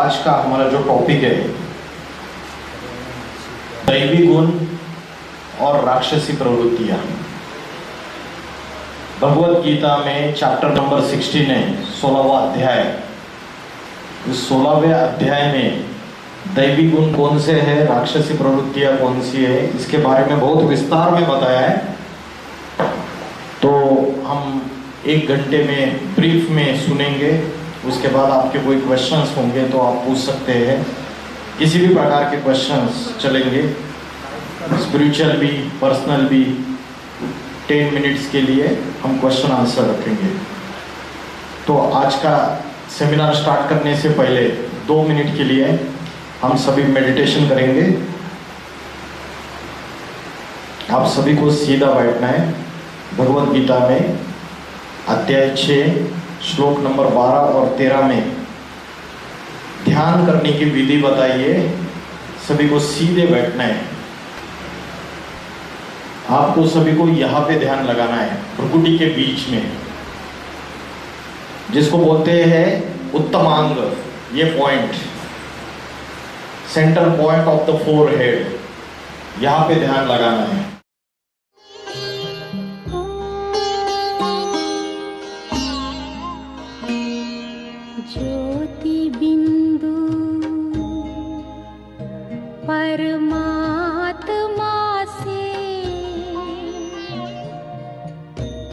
आज का हमारा जो टॉपिक है दैवी गुण और राक्षसी प्रवृत्तियां। भगवत गीता में चैप्टर नंबर 16 है, 16वां अध्याय। इस 16वें अध्याय में दैवी गुण कौन से है, राक्षसी प्रवृत्तियां कौन सी है, इसके बारे में बहुत विस्तार में बताया है। तो हम 1 घंटे में ब्रीफ में सुनेंगे, उसके बाद आपके कोई क्वेश्चंस होंगे तो आप पूछ सकते हैं। किसी भी प्रकार के क्वेश्चंस चलेंगे, स्पिरिचुअल भी पर्सनल भी। 10 मिनट्स के लिए हम क्वेश्चन आंसर रखेंगे। तो आज का सेमिनार स्टार्ट करने से पहले 2 मिनट के लिए हम सभी मेडिटेशन करेंगे। आप सभी को सीधा बैठना है। भगवत गीता में अध्याय 6 श्लोक नंबर 12 और 13 में ध्यान करने की विधि बताइए। सभी को सीधे बैठना है। आपको सभी को यहाँ पे ध्यान लगाना है, भ्रुकुटी के बीच में, जिसको बोलते हैं उत्तमांग। ये point, centre point of the forehead, यहाँ पे ध्यान लगाना है। ज्योति बिंदु परमात्मा से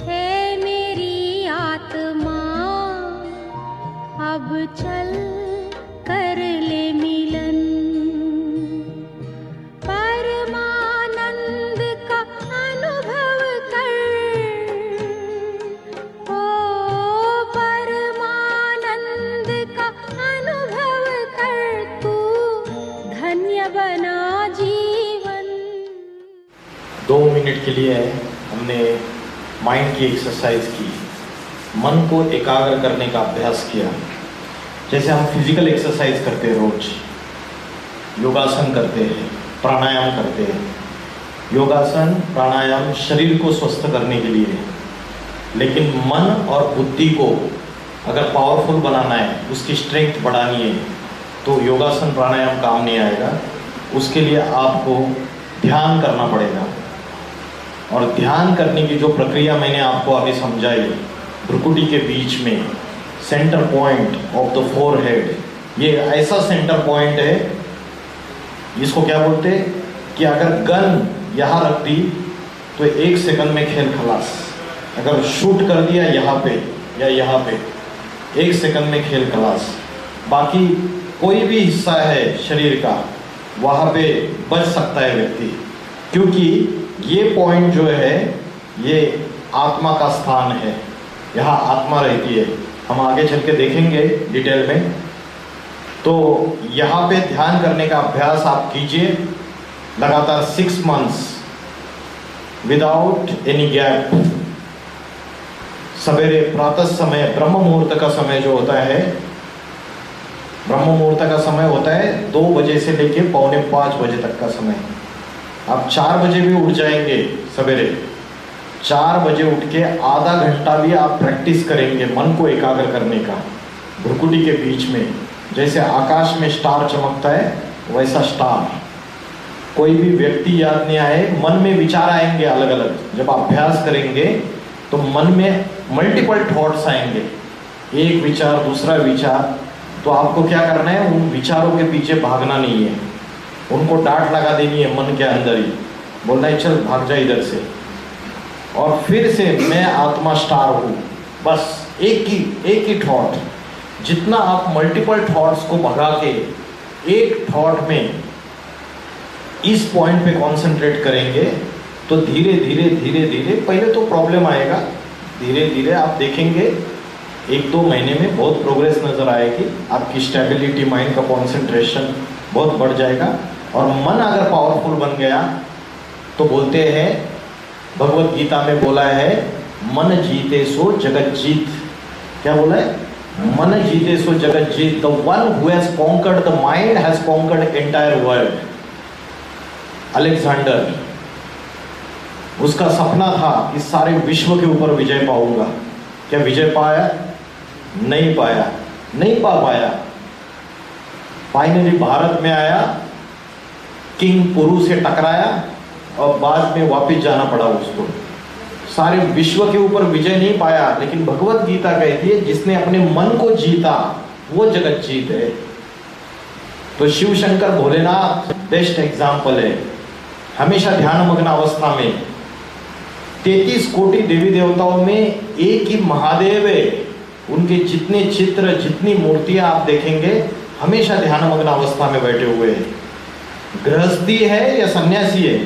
है मेरी आत्मा, अब चल कर ले मिलन। परमानंद का अनुभव कर, ओ परमानंद का अनुभव कर, तू धन्य बना जीवन। 2 मिनट के लिए हमने माइंड की एक्सरसाइज की, मन को एकाग्र करने का अभ्यास किया। जैसे हम फिजिकल एक्सरसाइज करते हैं, रोज योगासन करते हैं, प्राणायाम करते हैं। योगासन प्राणायाम शरीर को स्वस्थ करने के लिए है, लेकिन मन और बुद्धि को अगर पावरफुल बनाना है, उसकी स्ट्रेंथ बढ़ानी है, तो योगासन प्राणायाम काम नहीं आएगा। उसके लिए आपको ध्यान करना पड़ेगा। और ध्यान करने की जो प्रक्रिया मैंने आपको अभी समझाई, भ्रुकुटी के बीच में centre point of the forehead, ये ऐसा सेंटर पॉइंट है, इसको क्या बोलते हैं कि अगर गन यहाँ रख दी तो 1 सेकंड में खेल खलास। अगर शूट कर दिया यहाँ पे या यहाँ पे, 1 सेकंड में खेल खलास। बाकी कोई भी हिस्सा है शरीर का, वहाँ पे बच सकता है व्यक्ति, क्योंकि ये पॉइंट जो है ये आत्मा का स्थान है, यहाँ आत्मा रहती है। हम आगे चल के देखेंगे डिटेल में। तो यहाँ पे ध्यान करने का अभ्यास आप कीजिए लगातार 6 मंथ्स विदाउट एनी गैप। सवेरे प्रातः समय, ब्रह्म मुहूर्त का समय जो होता है, ब्रह्म मुहूर्त का समय होता है 2 बजे से लेके 4:45 बजे तक का समय। आप 4 बजे भी उठ जाएंगे सवेरे, 4 बजे उठ के आधा घंटा भी आप प्रैक्टिस करेंगे मन को एकाग्र करने का। भ्रुकुटी के बीच में जैसे आकाश में स्टार चमकता है, वैसा स्टार। कोई भी व्यक्ति याद नहीं आए, मन में विचार आएंगे अलग अलग। जब आप अभ्यास करेंगे तो मन में मल्टीपल थॉट्स आएंगे, एक विचार दूसरा विचार। तो आपको क्या करना है, उन विचारों के पीछे भागना नहीं है, उनको डांट लगा देनी है मन के अंदर ही। बोलना है चल भाग जा इधर से, और फिर से मैं आत्मा स्टार हूँ। बस एक ही थॉट। जितना आप मल्टीपल थॉट्स को भगा के एक थॉट में इस पॉइंट पे कंसंट्रेट करेंगे, तो धीरे धीरे पहले तो प्रॉब्लम आएगा, धीरे धीरे आप देखेंगे 1-2 महीने में बहुत प्रोग्रेस नज़र आएगी। आपकी स्टेबिलिटी, माइंड का कॉन्सेंट्रेशन बहुत बढ़ जाएगा। और मन अगर पावरफुल बन गया तो बोलते हैं, भगवत गीता में बोला है, मन जीते सो जगत जीत। क्या बोला है? मन जीते सो जगत जीत। The one who has conquered the mind has conquered entire world. Alexander, उसका सपना था कि सारे विश्व के ऊपर विजय पाऊंगा। क्या विजय पाया? नहीं पाया, नहीं पा पाया। फाइनली भारत में आया, किंग पुरु से टकराया और बाद में वापस जाना पड़ा उसको। सारे विश्व के ऊपर विजय नहीं पाया, लेकिन भगवत गीता कहती है जिसने अपने मन को जीता वो जगत जीत है। तो शिव शंकर भोलेनाथ बेस्ट एग्जाम्पल है। हमेशा ध्यान मग्न अवस्था में 33 कोटि देवी देवताओं में एक ही महादेव है। उनके जितने चित्र, जितनी मूर्तियां आप देखेंगे, हमेशा ध्यान मग्न अवस्था में बैठे हुए हैं। गृहस्थी है या सन्यासी है?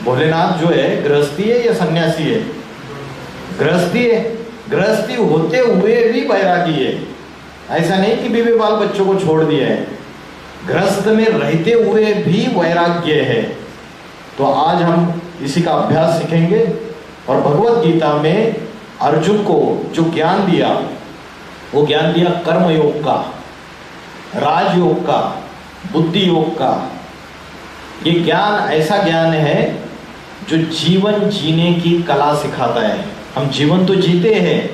भोलेनाथ जो है गृहस्थी है या सन्यासी है? गृहस्थी है। गृहस्थी होते हुए भी बैरागी है। ऐसा नहीं कि बीवी बाल बच्चों को छोड़ दिया है, गृहस्थ में रहते हुए भी वैराग्य है। तो आज हम इसी का अभ्यास सीखेंगे। और भगवत गीता में अर्जुन को जो ज्ञान दिया, वो ज्ञान दिया कर्म योग का, राजयोग का, बुद्धि योग का। ये ज्ञान ऐसा ज्ञान है जो जीवन जीने की कला सिखाता है। हम जीवन तो जीते हैं,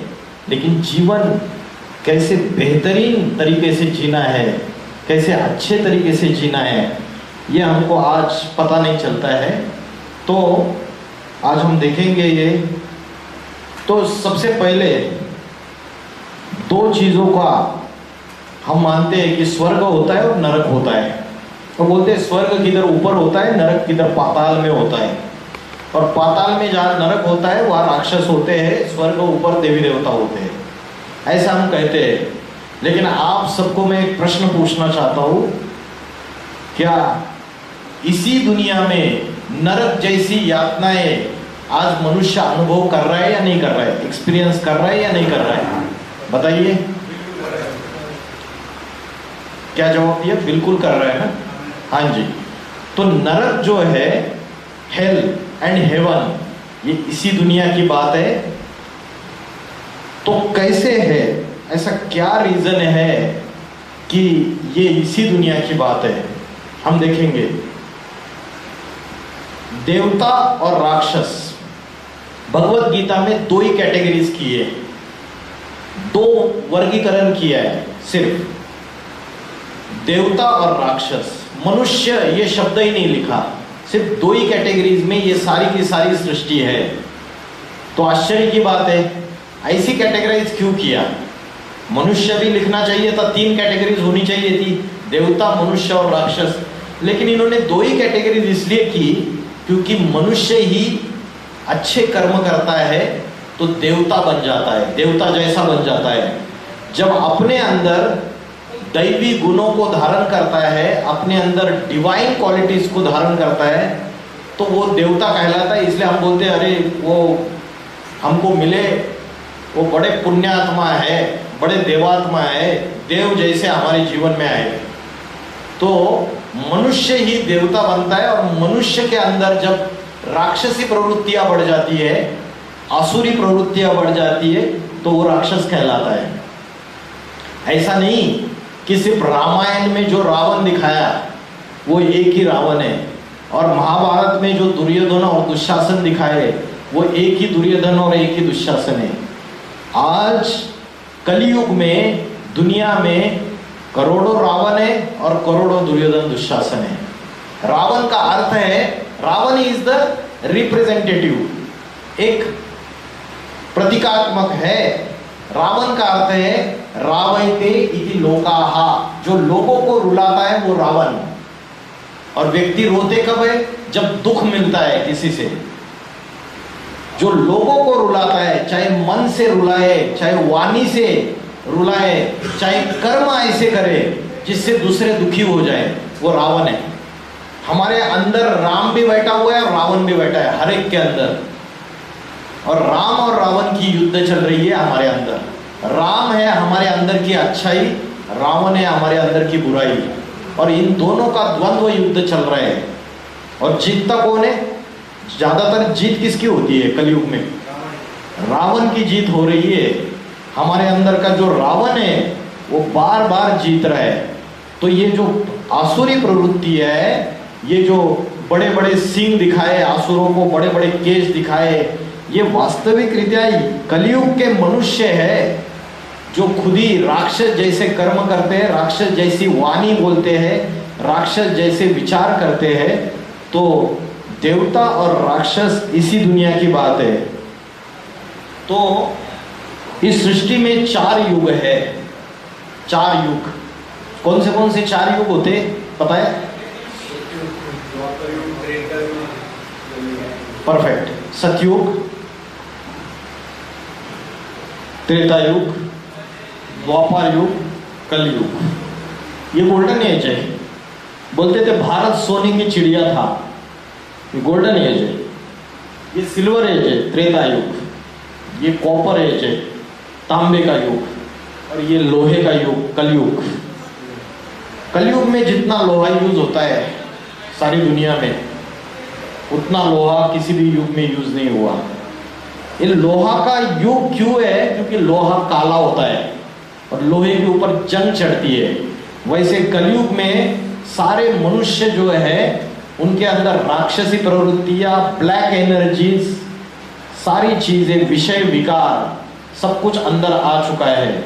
लेकिन जीवन कैसे बेहतरीन तरीके से जीना है, कैसे अच्छे तरीके से जीना है, ये हमको आज पता नहीं चलता है। तो आज हम देखेंगे ये। तो सबसे पहले दो चीज़ों का हम मानते हैं कि स्वर्ग होता है और नरक होता है। तो बोलते हैं स्वर्ग किधर ऊपर होता है, नरक किधर पाताल में होता है। और पाताल में जहाँ नरक होता है वहाँ राक्षस होते हैं, स्वर्ग ऊपर देवी देवता होते हैं, ऐसा हम कहते हैं। लेकिन आप सबको मैं एक प्रश्न पूछना चाहता हूँ, क्या इसी दुनिया में नरक जैसी यातनाएं आज मनुष्य अनुभव कर रहा है या नहीं कर रहा है? एक्सपीरियंस कर रहा है या नहीं कर रहा है? बताइए। क्या जवाब दिया? बिल्कुल कर रहा है ना? हाँ जी। तो नरक जो है, हेल एंड हेवन, ये इसी दुनिया की बात है। तो कैसे है, ऐसा क्या रीजन है कि ये इसी दुनिया की बात है? हम देखेंगे। देवता और राक्षस, भगवत गीता में दो ही कैटेगरीज की है, दो वर्गीकरण किया है सिर्फ, देवता और राक्षस। मनुष्य ये शब्द ही नहीं लिखा, सिर्फ दो ही कैटेगरीज में ये सारी की सारी सृष्टि है। तो आश्चर्य की बात है, ऐसी कैटेगराइज क्यों किया? मनुष्य भी लिखना चाहिए था, 3 कैटेगरीज होनी चाहिए थी, देवता, मनुष्य और राक्षस। लेकिन इन्होंने दो ही कैटेगरीज इसलिए की क्योंकि मनुष्य ही अच्छे कर्म करता है तो देवता बन जाता है, देवता जैसा बन जाता है। जब अपने अंदर दैवी गुणों को धारण करता है, अपने अंदर डिवाइन क्वालिटीज को धारण करता है, तो वो देवता कहलाता है। इसलिए हम बोलते हैं अरे वो हमको मिले, वो बड़े पुण्यात्मा है, बड़े देवात्मा है, देव जैसे हमारे जीवन में आए। तो मनुष्य ही देवता बनता है। और मनुष्य के अंदर जब राक्षसी प्रवृत्तियां बढ़ जाती है, आसुरी प्रवृत्तियां बढ़ जाती है, तो वो राक्षस कहलाता है। ऐसा नहीं कि सिर्फ रामायण में जो रावण दिखाया वो एक ही रावण है, और महाभारत में जो दुर्योधन और दुशासन दिखाए वो एक ही दुर्योधन और एक ही दुशासन है। आज कलयुग में दुनिया में करोड़ों रावण है और करोड़ों दुर्योधन दुशासन है। रावण का अर्थ है, रावण इज द रिप्रेजेंटेटिव, एक प्रतीकात्मक है। रावण का अर्थ है रावयते इति लोकाहा, जो लोगों को रुलाता है वो रावण। और व्यक्ति रोते कब है? जब दुख मिलता है किसी से। जो लोगों को रुलाता है, चाहे मन से रुलाए, चाहे वाणी से रुलाए, चाहे कर्म ऐसे करे जिससे दूसरे दुखी हो जाए, वो रावण है। हमारे अंदर राम भी बैठा हुआ है और रावण भी बैठा है, हर एक के अंदर। और राम और रावण की युद्ध चल रही है हमारे अंदर। राम है हमारे अंदर की अच्छाई, रावण है हमारे अंदर की बुराई, और इन दोनों का द्वंद्व युद्ध चल रहा है। और जीतता कौन है? ज्यादातर जीत किसकी होती है कलयुग में? रावण की जीत हो रही है। हमारे अंदर का जो रावण है वो बार बार जीत रहा है। तो ये जो आसुरी प्रवृत्ति है, ये जो बड़े बड़े सींग दिखाए, आसुरों को बड़े बड़े केश दिखाए, ये वास्तविक रीत्या कलयुग के मनुष्य है जो खुद ही राक्षस जैसे कर्म करते हैं, राक्षस जैसी वाणी बोलते हैं, राक्षस जैसे विचार करते हैं, तो देवता और राक्षस इसी दुनिया की बात है। तो इस सृष्टि में 4 युग है। 4 युग कौन से 4 युग होते पता है? परफेक्ट। सतयुग, त्रेता युग, द्वापर युग, कलयुग। ये गोल्डन एज है। बोलते थे भारत सोने की चिड़िया था, ये गोल्डन एज है। ये सिल्वर एज है, त्रेता युग। ये कॉपर एज है, तांबे का युग। और ये लोहे का युग, कलयुग। कलयुग में जितना लोहा यूज होता है सारी दुनिया में, उतना लोहा किसी भी युग में यूज नहीं हुआ। ये लोहा का युग क्यों है? क्योंकि लोहा काला होता है और लोहे के ऊपर जंग चढ़ती है। वैसे कलयुग में सारे मनुष्य जो है उनके अंदर राक्षसी प्रवृत्तियां, ब्लैक एनर्जीज, सारी चीजें, विषय विकार, सब कुछ अंदर आ चुका है।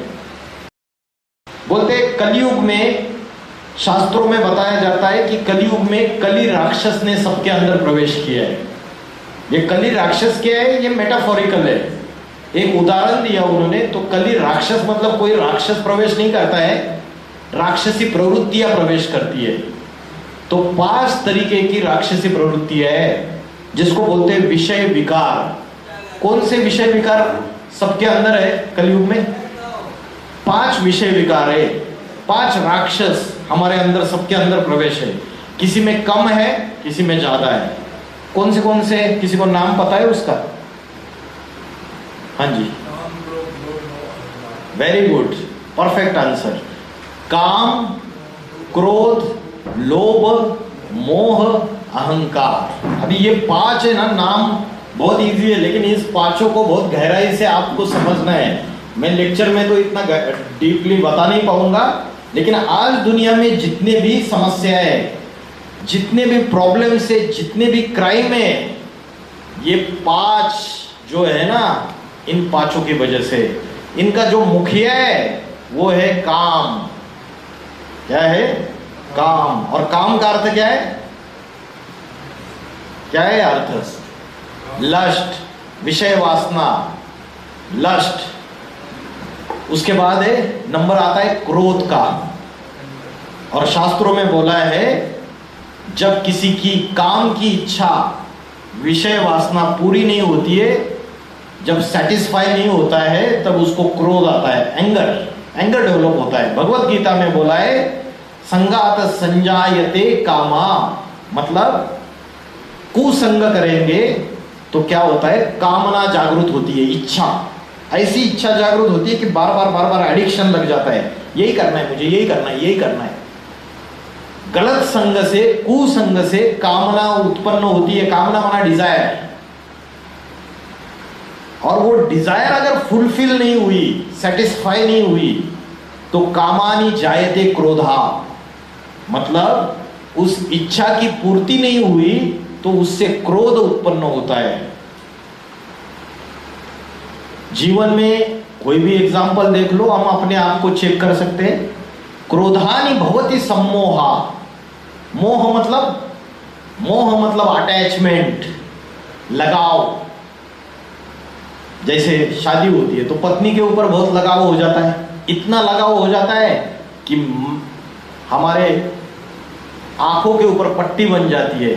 बोलते कलयुग में, शास्त्रों में बताया जाता है कि कलयुग में कली राक्षस ने सबके अंदर प्रवेश किया है। ये कली राक्षस क्या है? ये मेटाफोरिकल है, एक उदाहरण दिया उन्होंने। तो कली राक्षस मतलब कोई राक्षस प्रवेश नहीं करता है, राक्षसी प्रवृत्तियां प्रवेश करती है। तो 5 तरीके की राक्षसी प्रवृत्तियां है जिसको बोलते हैं विषय विकार। कौन से विषय विकार सबके अंदर है कलयुग में? 5 विषय विकार है, 5 राक्षस हमारे अंदर, सबके अंदर प्रवेश है। किसी में कम है, किसी में ज्यादा है। कौन से किसी को नाम पता है उसका? हाँ जी, वेरी गुड, परफेक्ट आंसर। काम, क्रोध, लोभ, मोह, अहंकार। अभी ये 5 है ना, नाम बहुत इजी है, लेकिन इस 5 को बहुत गहराई से आपको समझना है। मैं लेक्चर में तो इतना डीपली बता नहीं पाऊंगा, लेकिन आज दुनिया में जितने भी समस्याएं हैं, जितने भी प्रॉब्लम्स है, जितने भी क्राइम है, ये 5 जो है ना, इन 5 की वजह से। इनका जो मुखिया है वो है काम। क्या है? काम। और काम का अर्थ क्या है? क्या है अर्थ? लस्ट, विषय वासना, लस्ट। उसके बाद है नंबर आता है क्रोध का। और शास्त्रों में बोला है जब किसी की काम की इच्छा, विषय वासना पूरी नहीं होती है, जब सेटिस्फाई नहीं होता है, तब उसको क्रोध आता है, एंगर डेवलप होता है। भगवत गीता में बोला है संगात संजायते कामा, मतलब कुसंग करेंगे तो क्या होता है? कामना जागृत होती है, इच्छा, ऐसी इच्छा जागृत होती है कि बार बार एडिक्शन लग जाता है। यही करना है मुझे, यही करना है, यही करना है। गलत संग से, कुसंग से कामना उत्पन्न होती है। कामना माना डिजायर। और वो डिजायर अगर फुलफिल नहीं हुई, सेटिस्फाई नहीं हुई, तो कामानि जायते क्रोधा, मतलब उस इच्छा की पूर्ति नहीं हुई तो उससे क्रोध उत्पन्न होता है। जीवन में कोई भी एग्जाम्पल देख लो, हम अपने आप को चेक कर सकते हैं। क्रोधानि भवति सम्मोहा। मोह मतलब अटैचमेंट, लगाव। जैसे शादी होती है तो पत्नी के ऊपर बहुत लगाव हो जाता है, इतना लगाव हो जाता है कि हमारे आंखों के ऊपर पट्टी बन जाती है।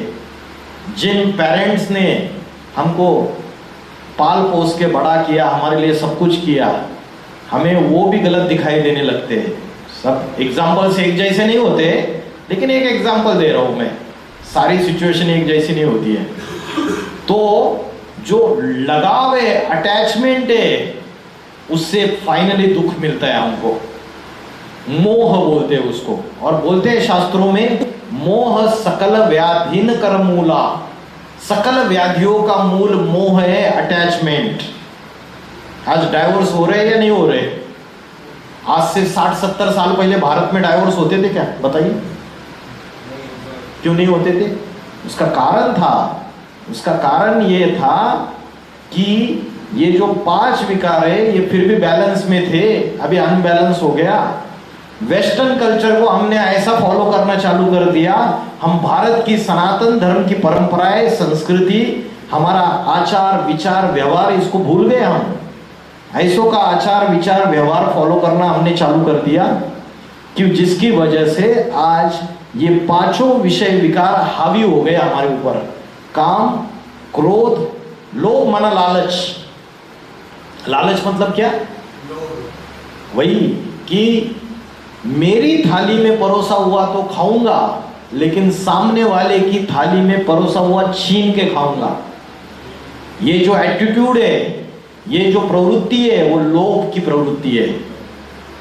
जिन पेरेंट्स ने हमको पाल पोस के बड़ा किया, हमारे लिए सब कुछ किया, हमें वो भी गलत दिखाई देने लगते हैं। सब एग्जाम्पल्स एक जैसे नहीं होते, लेकिन एक एग्जाम्पल दे रहा हूं मैं, सारी सिचुएशन एक जैसी नहीं होती है। तो जो लगाव है, अटैचमेंट है, उससे फाइनली दुख मिलता है हमको। मोह बोलते हैं उसको। और बोलते हैं शास्त्रों में मोह सकल व्याधिन कर मूला। सकल व्याधियों का मूल मोह है, अटैचमेंट। आज डाइवोर्स हो रहे हैं या नहीं हो रहे? आज से 60-70 साल पहले भारत में डाइवोर्स होते थे क्या? बताइए, क्यों नहीं होते थे? उसका कारण था ये था कि ये जो 5 विकार है ये फिर भी बैलेंस में थे, अभी अनबैलेंस हो गया। वेस्टर्न कल्चर को हमने ऐसा फॉलो करना चालू कर दिया, हम भारत की सनातन धर्म की परंपराएं, संस्कृति, हमारा आचार विचार व्यवहार इसको भूल गए हम। ऐसों का आचार विचार व्यवहार फॉलो करना हमने चालू कर दिया, कि जिसकी वजह से आज ये 5 विषय विकार हावी हो गए हमारे ऊपर। काम, क्रोध, लोभ माना लालच। लालच मतलब क्या? वही कि मेरी थाली में परोसा हुआ तो खाऊंगा, लेकिन सामने वाले की थाली में परोसा हुआ छीन के खाऊंगा। ये जो एटीट्यूड है, ये जो प्रवृत्ति है, वो लोभ की प्रवृत्ति है।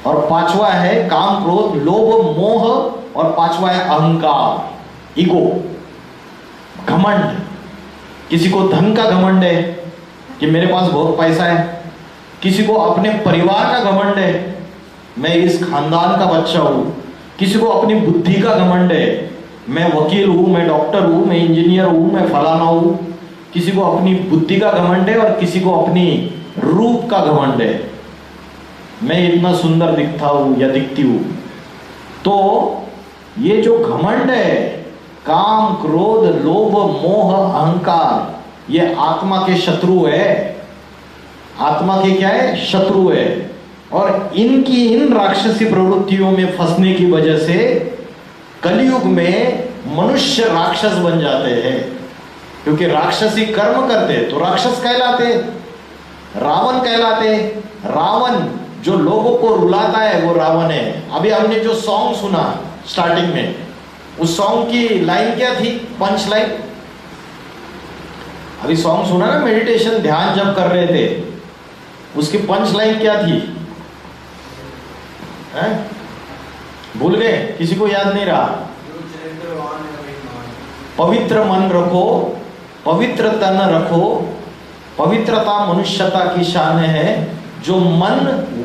और 5वां है काम, क्रोध, लोभ, मोह, और 5वां है अहंकार, ईगो, घमंड। किसी को धन का घमंड है कि मेरे पास बहुत पैसा है, किसी को अपने परिवार का घमंड है, मैं इस खानदान का बच्चा हूं, किसी को अपनी बुद्धि का घमंड है, मैं वकील हूं, मैं डॉक्टर हूं, मैं इंजीनियर हूं, मैं फलाना हूं। किसी को अपनी बुद्धि का घमंड है और किसी को अपनी रूप का घमंड है, मैं इतना सुंदर दिखता हूं या दिखती हूं। तो ये जो घमंड है, काम, क्रोध, लोभ, मोह, अहंकार, ये आत्मा के शत्रु है। आत्मा के क्या है? शत्रु है। और इनकी इन राक्षसी प्रवृत्तियों में फंसने की वजह से कलयुग में मनुष्य राक्षस बन जाते हैं, क्योंकि राक्षसी कर्म करते तो राक्षस कहलाते, रावण कहलाते। रावण जो लोगों को रुलाता है वो रावण है। अभी हमने जो सॉन्ग सुना स्टार्टिंग में, उस सॉन्ग की लाइन क्या थी? Punch line. अभी सॉन्ग सुना ना, मेडिटेशन ध्यान जब कर रहे थे, उसकी पंच लाइन क्या थी? हैं? भूल गए? किसी को याद नहीं रहा? पवित्र मन रखो, पवित्र तन रखो, पवित्रता मनुष्यता की शान है। जो मन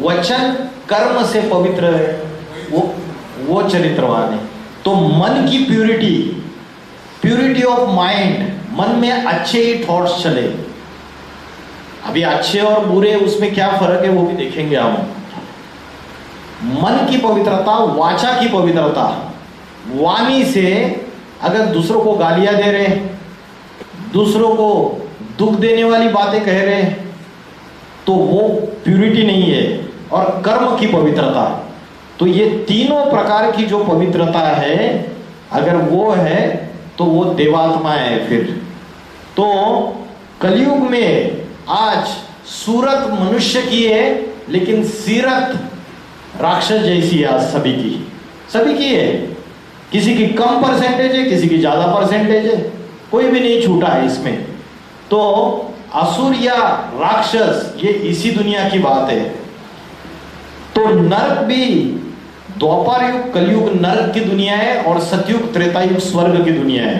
वचन कर्म से पवित्र है वो चरित्रवान है। तो मन की प्यूरिटी, प्यूरिटी ऑफ माइंड, मन में अच्छे ही थॉट्स चले। अभी अच्छे और बुरे उसमें क्या फर्क है वो भी देखेंगे हम। मन की पवित्रता, वाचा की पवित्रता, वाणी से अगर दूसरों को गालियां दे रहे, दूसरों को दुख देने वाली बातें कह रहे, तो वो प्यूरिटी नहीं है। और कर्म की पवित्रता, तो ये तीनों प्रकार की जो पवित्रता है, अगर वो है तो वो देवात्मा है। फिर तो कलयुग में आज सूरत मनुष्य की है, लेकिन सीरत राक्षस जैसी है आज सभी की है। किसी की कम परसेंटेज है, किसी की ज्यादा परसेंटेज है, कोई भी नहीं छूटा है इसमें। तो असुर या राक्षस ये इसी दुनिया की बात है। तो नरक भी द्वापर युग कलयुग नरक की दुनिया है, और सतयुग त्रेतायुग स्वर्ग की दुनिया है।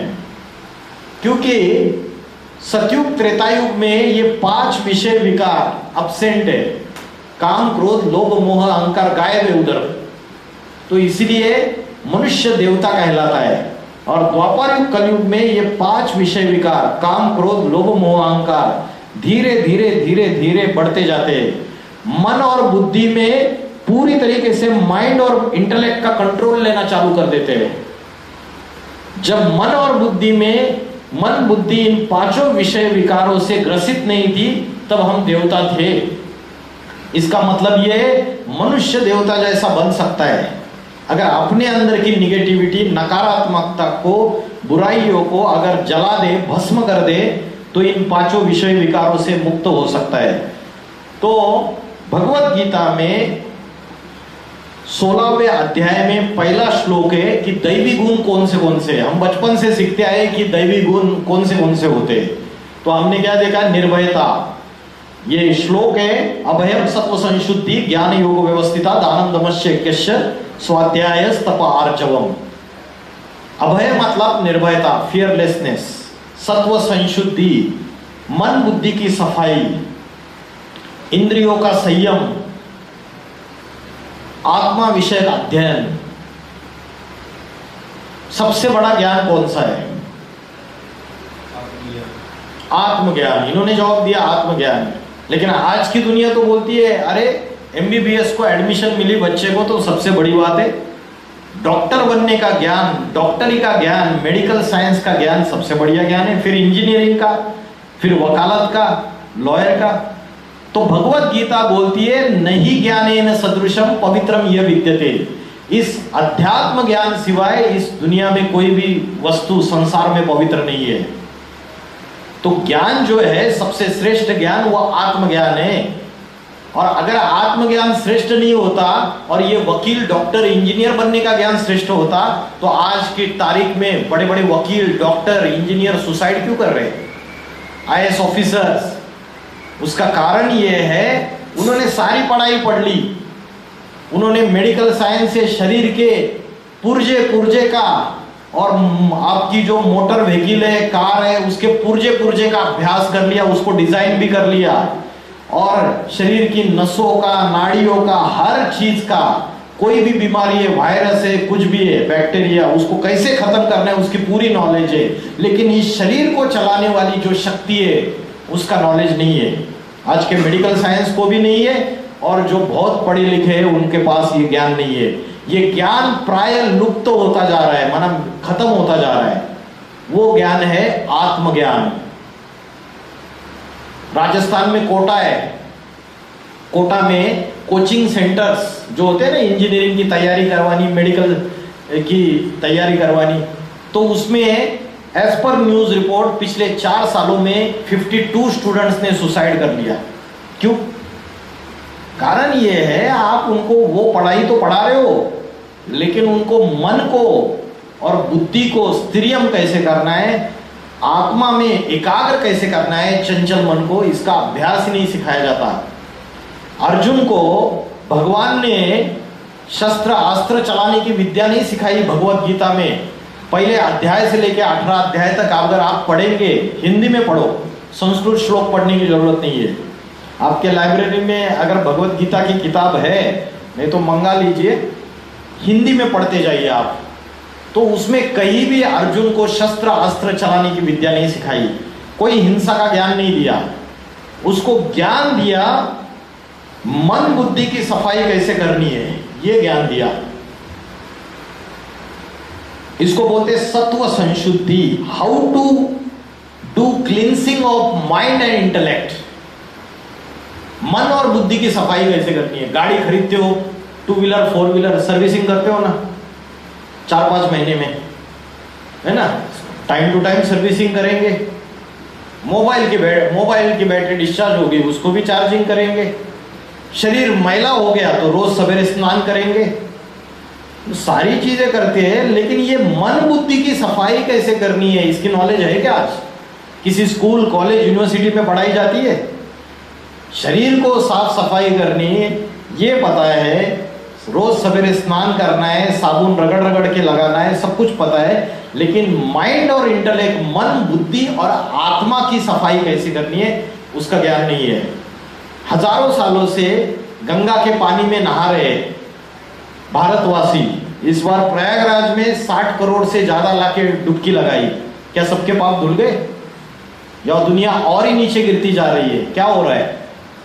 क्योंकि सतयुग त्रेतायुग में ये 5 विषय विकार अब्सेंट है, काम, क्रोध, लोभ, मोह, अहंकार गायब है उधर। तो इसलिए मनुष्य देवता कहलाता है। और द्वापर युग कलयुग में ये 5 विषय विकार, काम, क्रोध, लोभ, मोह, अहंकार धीरे धीरे धीरे धीरे बढ़ते जाते हैं। मन और बुद्धि में पूरी तरीके से माइंड और इंटेलेक्ट का कंट्रोल लेना चालू कर देते हैं। जब मन और बुद्धि में, मन बुद्धि इन 5 विषय विकारों से ग्रसित नहीं थी, तब हम देवता थे। इसका मतलब ये मनुष्य देवता जैसा बन सकता है अगर अपने अंदर की निगेटिविटी, नकारात्मकता को, बुराइयों को अगर जला दे, भस्म कर दे, तो इन 5 विषय विकारों से मुक्त हो सकता है। तो भगवत गीता में 16वें अध्याय में पहला श्लोक है कि दैवी गुण कौन से हम बचपन से सीखते आए कि दैवी गुण कौन से होते। तो हमने क्या देखा? निर्भयता। ये श्लोक है, अभयम सत्व संशुद्धि ज्ञान योग व्यवस्थिता दानम दमश्च यज्ञश्च स्वाध्याय तप आर्जवम। अभय मतलब निर्भयता, फियरलेसनेस, सत्व संशुद्धि, मन बुद्धि की सफाई, इंद्रियों का संयम, आत्मा विषय का अध्ययन। सबसे बड़ा ज्ञान कौन सा है? आत्मज्ञान। इन्होंने जवाब दिया आत्मज्ञान। लेकिन आज की दुनिया तो बोलती है अरे एमबीबीएस को एडमिशन मिली बच्चे को तो सबसे बड़ी बात है, डॉक्टर बनने का ज्ञान, डॉक्टरी का ज्ञान, मेडिकल साइंस का ज्ञान सबसे बढ़िया ज्ञान है, फिर इंजीनियरिंग का, फिर वकालत का, लॉयर का। तो भगवत गीता बोलती है नहीं ज्ञानेन सदृशम पवित्रम यह विद्यते, इस अध्यात्म ज्ञान सिवाय इस दुनिया में कोई भी वस्तु संसार में पवित्र नहीं है। तो ज्ञान जो है सबसे श्रेष्ठ ज्ञान वो आत्मज्ञान है। और अगर आत्मज्ञान श्रेष्ठ नहीं होता और ये वकील, डॉक्टर, इंजीनियर बनने का ज्ञान श्रेष्ठ होता तो आज की तारीख में बड़े बड़े वकील, डॉक्टर, इंजीनियर सुसाइड क्यों कर रहे, आईएएस ऑफिसर्स? उसका कारण ये है उन्होंने सारी पढ़ाई पढ़ ली, उन्होंने मेडिकल साइंस से शरीर के पुर्जे का और आपकी जो मोटर व्हीकल है, कार है, उसके पुर्जे का अभ्यास कर लिया, उसको डिजाइन भी कर लिया, और शरीर की नसों का, नाड़ियों का, हर चीज का, कोई भी बीमारी है, वायरस है, कुछ भी है, बैक्टीरिया, उसको कैसे खत्म करना है उसकी पूरी नॉलेज है। लेकिन इस शरीर को चलाने वाली जो शक्ति है उसका नॉलेज नहीं है। आज के मेडिकल साइंस को भी नहीं है और जो बहुत पढ़े लिखे हैं उनके पास ये ज्ञान नहीं है। ये ज्ञान प्राय लुप्त होता जा रहा है, माना खत्म होता जा रहा है। वो ज्ञान है आत्मज्ञान। राजस्थान में कोटा है, कोटा में कोचिंग सेंटर्स जो होते हैं ना, इंजीनियरिंग की तैयारी करवानी, मेडिकल की तैयारी करवानी, तो उसमें एज पर न्यूज रिपोर्ट पिछले 4 सालों में 52 स्टूडेंट्स ने सुसाइड कर लिया। क्यों? कारण ये है आप उनको वो पढ़ाई तो पढ़ा रहे हो, लेकिन उनको मन को और बुद्धि को स्थिरियम कैसे करना है, आत्मा में एकाग्र कैसे करना है, चंचल मन को, इसका अभ्यास ही नहीं सिखाया जाता। अर्जुन को भगवान ने शस्त्र अस्त्र चलाने की विद्या नहीं सिखाई भगवत गीता में। पहले अध्याय से लेकर 18 अध्याय तक अगर आप पढ़ेंगे, हिंदी में पढ़ो, संस्कृत श्लोक पढ़ने की जरूरत नहीं है। आपके लाइब्रेरी में अगर भगवत गीता की किताब है, नहीं तो मंगा लीजिए, हिंदी में पढ़ते जाइए आप, तो उसमें कहीं भी अर्जुन को शस्त्र अस्त्र चलाने की विद्या नहीं सिखाई, कोई हिंसा का ज्ञान नहीं दिया। उसको ज्ञान दिया मन बुद्धि की सफाई कैसे करनी है, ये ज्ञान दिया। इसको बोलते सत्व संशुद्धि, how to do cleansing of mind and intellect. मन और बुद्धि की सफाई कैसे करनी है। गाड़ी खरीदते हो, 2 व्हीलर 4 व्हीलर, सर्विसिंग करते हो ना 4-5 महीने में, है ना, टाइम टू टाइम सर्विसिंग करेंगे। मोबाइल की बैटरी डिस्चार्ज होगी, उसको भी चार्जिंग करेंगे। शरीर मैला हो गया तो रोज सवेरे स्नान करेंगे। सारी चीजें करते हैं, लेकिन ये मन बुद्धि की सफाई कैसे करनी है इसकी नॉलेज है क्या? आज किसी स्कूल, कॉलेज, यूनिवर्सिटी में पढ़ाई जाती है? शरीर को साफ सफाई करनी ये पता है, रोज सवेरे स्नान करना है, साबुन रगड़ रगड़ के लगाना है, सब कुछ पता है, लेकिन माइंड और इंटेलेक्ट, मन बुद्धि और आत्मा की सफाई कैसे करनी है उसका ज्ञान नहीं है। हजारों सालों से गंगा के पानी में नहा रहे भारतवासी, इस बार प्रयागराज में 60 करोड़ से ज्यादा लाके डुबकी लगाई, क्या सबके पाप धुल गए? या दुनिया और ही नीचे गिरती जा रही है? क्या हो रहा है?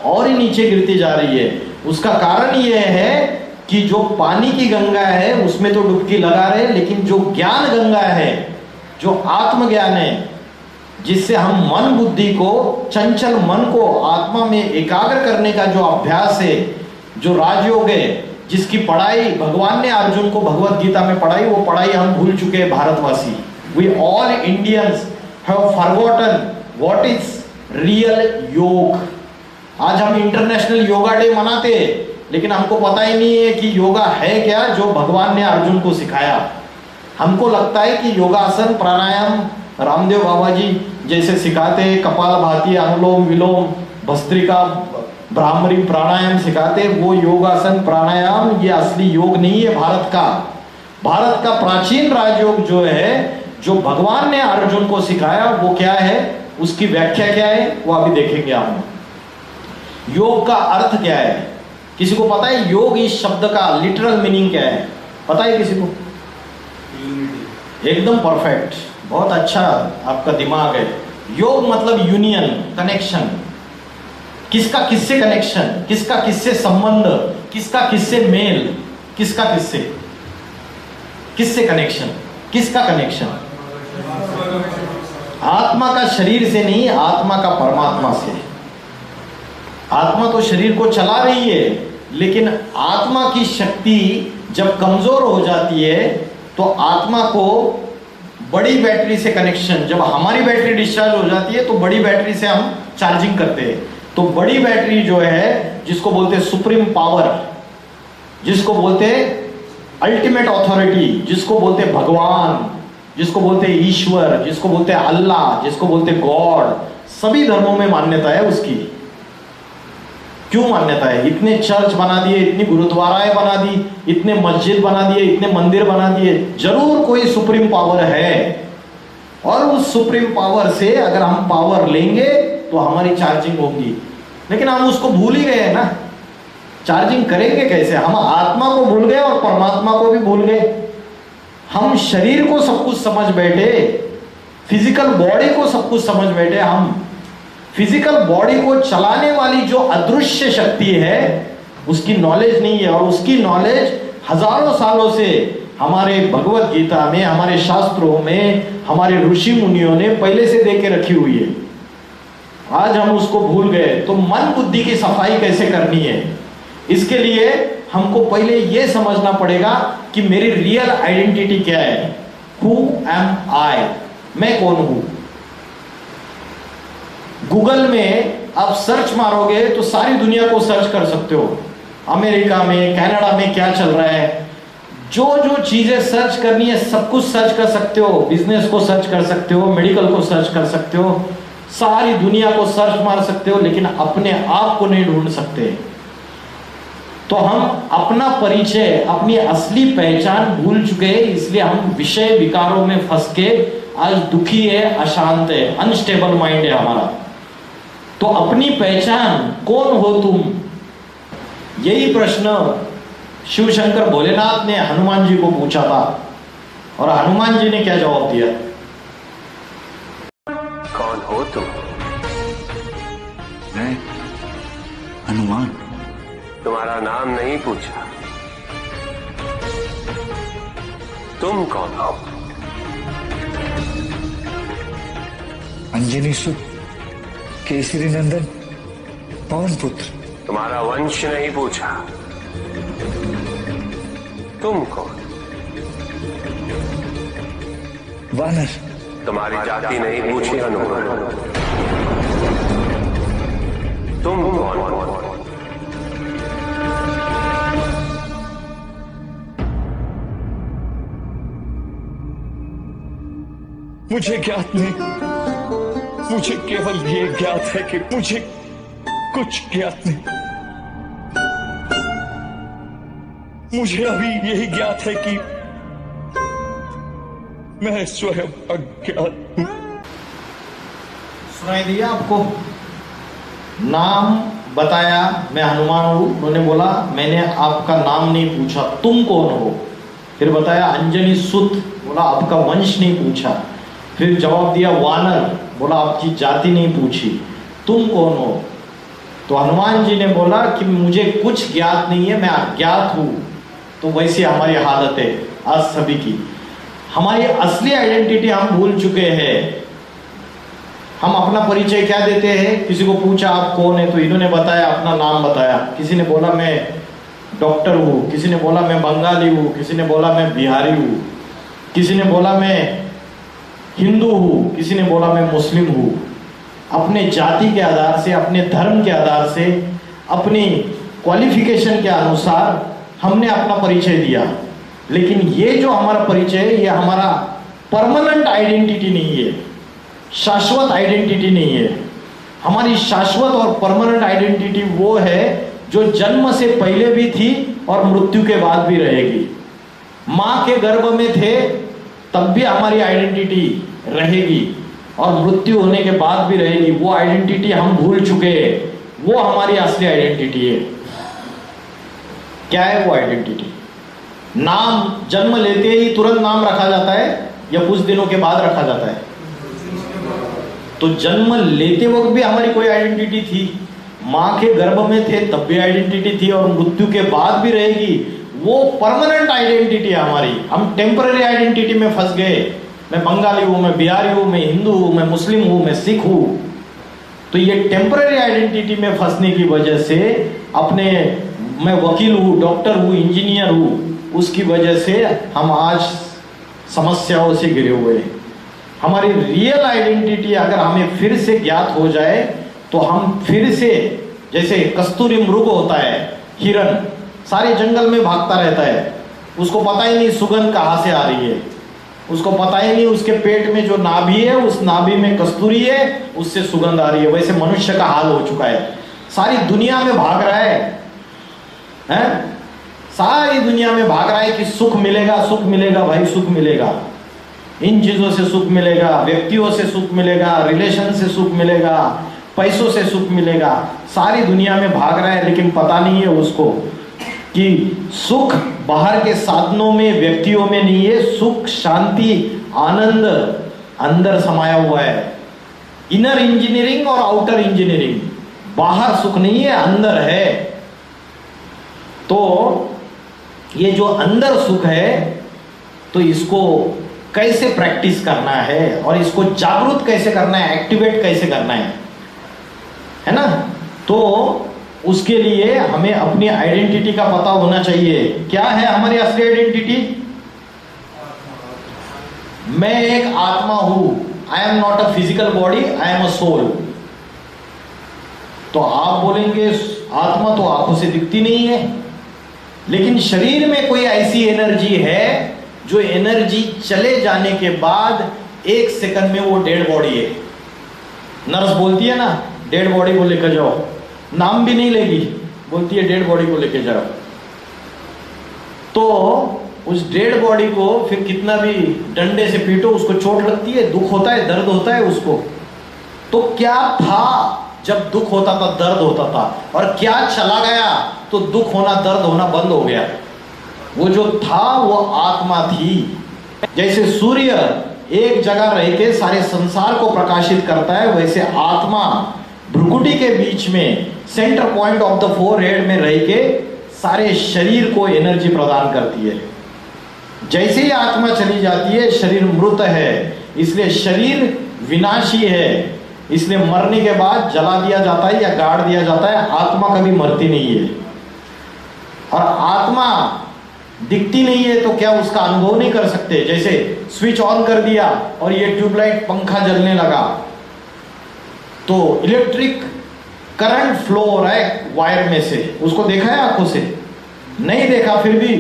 और ही नीचे गिरती जा रही है। उसका कारण यह है कि जो पानी की गंगा है उसमें तो डुबकी लगा रहे, लेकिन जो ज्ञान गंगा है, जो आत्मज्ञान है, जिससे हम मन बुद्धि को, चंचल मन को आत्मा में एकाग्र करने का जो अभ्यास है, जो राजयोग है, जिसकी पढ़ाई भगवान ने अर्जुन को भगवत गीता में पढ़ाई, वो पढ़ाई हम भूल चुके हैं भारतवासी। We all Indians have forgotten what is real yoga. आज हम इंटरनेशनल योगा डे मनाते हैं, लेकिन हमको पता ही नहीं है कि योगा है क्या जो भगवान ने अर्जुन को सिखाया। हमको लगता है कि योगासन, प्राणायाम रामदेव बाबा जी जैसे सिखाते हैं, कपालभाति, अनुलोम विलोम, भस्त्रिका, ब्राह्मरी प्राणायाम सिखाते, वो योगासन प्राणायाम ये असली योग नहीं है भारत का। भारत का प्राचीन राजयोग जो है, जो भगवान ने अर्जुन को सिखाया, वो क्या है, उसकी व्याख्या क्या है, वो अभी देखेंगे हम। योग का अर्थ क्या है? किसी को पता है योग इस शब्द का लिटरल मीनिंग क्या है? पता है किसी को? एकदम परफेक्ट, बहुत अच्छा आपका दिमाग है। योग मतलब यूनियन, कनेक्शन। किसका किससे कनेक्शन, किसका किससे संबंध, किसका किससे मेल, किसका किससे किससे कनेक्शन, किसका कनेक्शन? आत्मा का शरीर से नहीं, आत्मा का परमात्मा से। आत्मा तो शरीर को चला रही है, लेकिन आत्मा की शक्ति जब कमजोर हो जाती है तो आत्मा को बड़ी बैटरी से कनेक्शन, जब हमारी बैटरी डिस्चार्ज हो जाती है तो बड़ी बैटरी से हम चार्जिंग करते हैं। तो बड़ी बैटरी जो है, जिसको बोलते हैं सुप्रीम पावर, जिसको बोलते हैं अल्टीमेट ऑथोरिटी, जिसको बोलते हैं भगवान, जिसको बोलते हैं ईश्वर, जिसको बोलते हैं अल्लाह, जिसको बोलते हैं गॉड, सभी धर्मों में मान्यता है उसकी। क्यों मान्यता है? इतने चर्च बना दिए, इतनी गुरुद्वाराएं बना दी, इतने मस्जिद बना दिए, इतने मंदिर बना दिए, जरूर कोई सुप्रीम पावर है। और उस सुप्रीम पावर से अगर हम पावर लेंगे तो हमारी चार्जिंग होगी। लेकिन हम उसको भूल ही गए ना, चार्जिंग करेंगे कैसे? हम आत्मा को भूल गए और परमात्मा को भी भूल गए। हम शरीर को सब कुछ समझ बैठे, फिजिकल बॉडी को सब कुछ समझ बैठे। हम फिजिकल बॉडी को चलाने वाली जो अदृश्य शक्ति है उसकी नॉलेज नहीं है। और उसकी नॉलेज हजारों सालों से हमारे भगवत गीता में, हमारे शास्त्रों में, हमारे ऋषि मुनियों ने पहले से दे के रखी हुई है। आज हम उसको भूल गए। तो मन बुद्धि की सफाई कैसे करनी है? इसके लिए हमको पहले यह समझना पड़ेगा कि मेरी रियल आइडेंटिटी क्या है। हु एम आई? मैं कौन हूं? गूगल में आप सर्च मारोगे तो सारी दुनिया को सर्च कर सकते हो। अमेरिका में, कनाडा में क्या चल रहा है, जो जो चीजें सर्च करनी है सब कुछ सर्च कर सकते हो। बिजनेस को सर्च कर सकते हो, मेडिकल को सर्च कर सकते हो, सारी दुनिया को सर्च मार सकते हो, लेकिन अपने आप को नहीं ढूंढ सकते। तो हम अपना परिचय, अपनी असली पहचान भूल चुके हैं। इसलिए हम विषय विकारों में फंस के आज दुखी है, अशांत है, अनस्टेबल माइंड है हमारा। तो अपनी पहचान, कौन हो तुम? यही प्रश्न शिव शंकर भोलेनाथ ने हनुमान जी को पूछा था। और हनुमान जी ने क्या जवाब दिया? कौन हो तुम? मैं हनुमान। तुम्हारा नाम नहीं पूछा, तुम कौन हो? अंजनी सुत, केसरी नंदन, पवन पुत्र। तुम्हारा वंश नहीं पूछा, तुम कौन? वानर। तुम्हारी जाति नहीं पूछी हनुमान, तुम कौन? मुझे ज्ञात नहीं, मुझे केवल ये ज्ञात है कि मुझे कुछ ज्ञात नहीं। मुझे अभी यही ज्ञात है कि मैं स्वयं अज्ञात हूं। सुनाई दिया आपको? नाम बताया, मैं हनुमान हूं। उन्होंने बोला मैंने आपका नाम नहीं पूछा, तुम कौन हो? फिर बताया अंजनी सुत, बोला आपका वंश नहीं पूछा। फिर जवाब दिया वानर, बोला आपकी जाति नहीं पूछी, तुम कौन हो? तो हनुमान जी ने बोला कि मुझे कुछ ज्ञात नहीं है, मैं अज्ञात हूं। तो वैसी हमारी हालत है आज सभी की। हमारी असली आइडेंटिटी हम भूल चुके हैं। हम अपना परिचय क्या देते हैं? किसी को पूछा आप कौन है, तो इन्होंने बताया, अपना नाम बताया। किसी ने बोला मैं डॉक्टर हूँ, किसी ने बोला मैं बंगाली हूँ, किसी ने बोला मैं बिहारी हूँ, किसी ने बोला मैं हिंदू हूँ, किसी ने बोला मैं मुस्लिम हूँ। अपने जाति के आधार से, अपने धर्म के आधार से, अपनी क्वालिफिकेशन के अनुसार हमने अपना परिचय दिया। लेकिन ये जो हमारा परिचय है, ये हमारा परमानेंट आइडेंटिटी नहीं है, शाश्वत आइडेंटिटी नहीं है। हमारी शाश्वत और परमानेंट आइडेंटिटी वो है जो जन्म से पहले भी थी और मृत्यु के बाद भी रहेगी। माँ के गर्भ में थे तब भी हमारी आइडेंटिटी रहेगी और मृत्यु होने के बाद भी रहेगी। वो आइडेंटिटी हम भूल चुके हैं, वो हमारी असली आइडेंटिटी है। क्या है वो आइडेंटिटी? नाम जन्म लेते ही तुरंत नाम रखा जाता है या कुछ दिनों के बाद रखा जाता है? तो जन्म लेते वक्त भी हमारी कोई आइडेंटिटी थी, माँ के गर्भ में थे तब भी आइडेंटिटी थी और मृत्यु के बाद भी रहेगी, वो परमानेंट आइडेंटिटी है हमारी। हम टेम्पररी आइडेंटिटी में फंस गए, मैं बंगाली हूं, मैं बिहारी हूं, मैं हिंदू हूं, मैं मुस्लिम हूं, मैं सिख हूं। तो ये टेम्पररी आइडेंटिटी में फंसने की वजह से अपने, मैं वकील हूं, डॉक्टर हूं, इंजीनियर हूं, उसकी वजह से हम आज समस्याओं से घिरे हुए हैं। हमारी रियल आइडेंटिटी अगर हमें फिर से ज्ञात हो जाए तो हम फिर से, जैसे कस्तूरी मृग होता है, हिरन सारे जंगल में भागता रहता है, उसको पता ही नहीं सुगंध कहाँ से आ रही है, उसको पता ही नहीं उसके पेट में जो नाभि है उस नाभि में कस्तूरी है, उससे सुगंध आ रही है। वैसे मनुष्य का हाल हो चुका है, सारी दुनिया में भाग रहा है? सारी दुनिया में भाग रहा है कि सुख मिलेगा, सुख मिलेगा, भाई सुख मिलेगा, इन चीजों से सुख मिलेगा, व्यक्तियों से सुख मिलेगा, रिलेशन से सुख मिलेगा, पैसों से सुख मिलेगा। सारी दुनिया में भाग रहा है, लेकिन पता नहीं है उसको कि सुख बाहर के साधनों में, व्यक्तियों में नहीं है। सुख, शांति, आनंद अंदर समाया हुआ है। इनर इंजीनियरिंग और आउटर इंजीनियरिंग, बाहर सुख नहीं है, अंदर है। तो ये जो अंदर सुख है, तो इसको कैसे प्रैक्टिस करना है और इसको जागरूक कैसे करना है, एक्टिवेट कैसे करना है ना? तो उसके लिए हमें अपनी आइडेंटिटी का पता होना चाहिए। क्या है हमारी असली आइडेंटिटी? मैं एक आत्मा हूं, I am not a physical body, I am a soul. तो आप बोलेंगे आत्मा तो आंखों से दिखती नहीं है, लेकिन शरीर में कोई ऐसी एनर्जी है जो एनर्जी चले जाने के बाद 1 सेकंड में वो डेड बॉडी है। नर्स बोलती है ना, डेड बॉडी को लेकर जाओ, नाम भी नहीं लेगी, बोलती है डेड बॉडी को लेकर जाओ। तो उस डेड बॉडी को फिर कितना भी डंडे से पीटो, उसको चोट लगती है, दुख होता है, दर्द होता है उसको। तो क्या था जब दुख होता था, दर्द होता था, और क्या चला गया तो दुख होना, दर्द होना बंद हो गया? वो जो था वो आत्मा थी। जैसे सूर्य एक जगह रह के सारे संसार को प्रकाशित करता है, वैसे आत्मा भ्रुकुटी के बीच में, centre point of the forehead में रह के सारे शरीर को एनर्जी प्रदान करती है। जैसे ही आत्मा चली जाती है, शरीर मृत है, इसलिए शरीर विनाशी है, इसलिए मरने के बाद जला दिया जाता है या गाड़ दिया जाता है। आत्मा कभी मरती नहीं है, और आत्मा दिखती नहीं है तो क्या उसका अनुभव नहीं कर सकते? जैसे स्विच ऑन कर दिया और ये ट्यूबलाइट, पंखा जलने लगा, तो इलेक्ट्रिक करंट फ्लो हो रहा है वायर में से, उसको देखा है आंखों से? नहीं देखा, फिर भी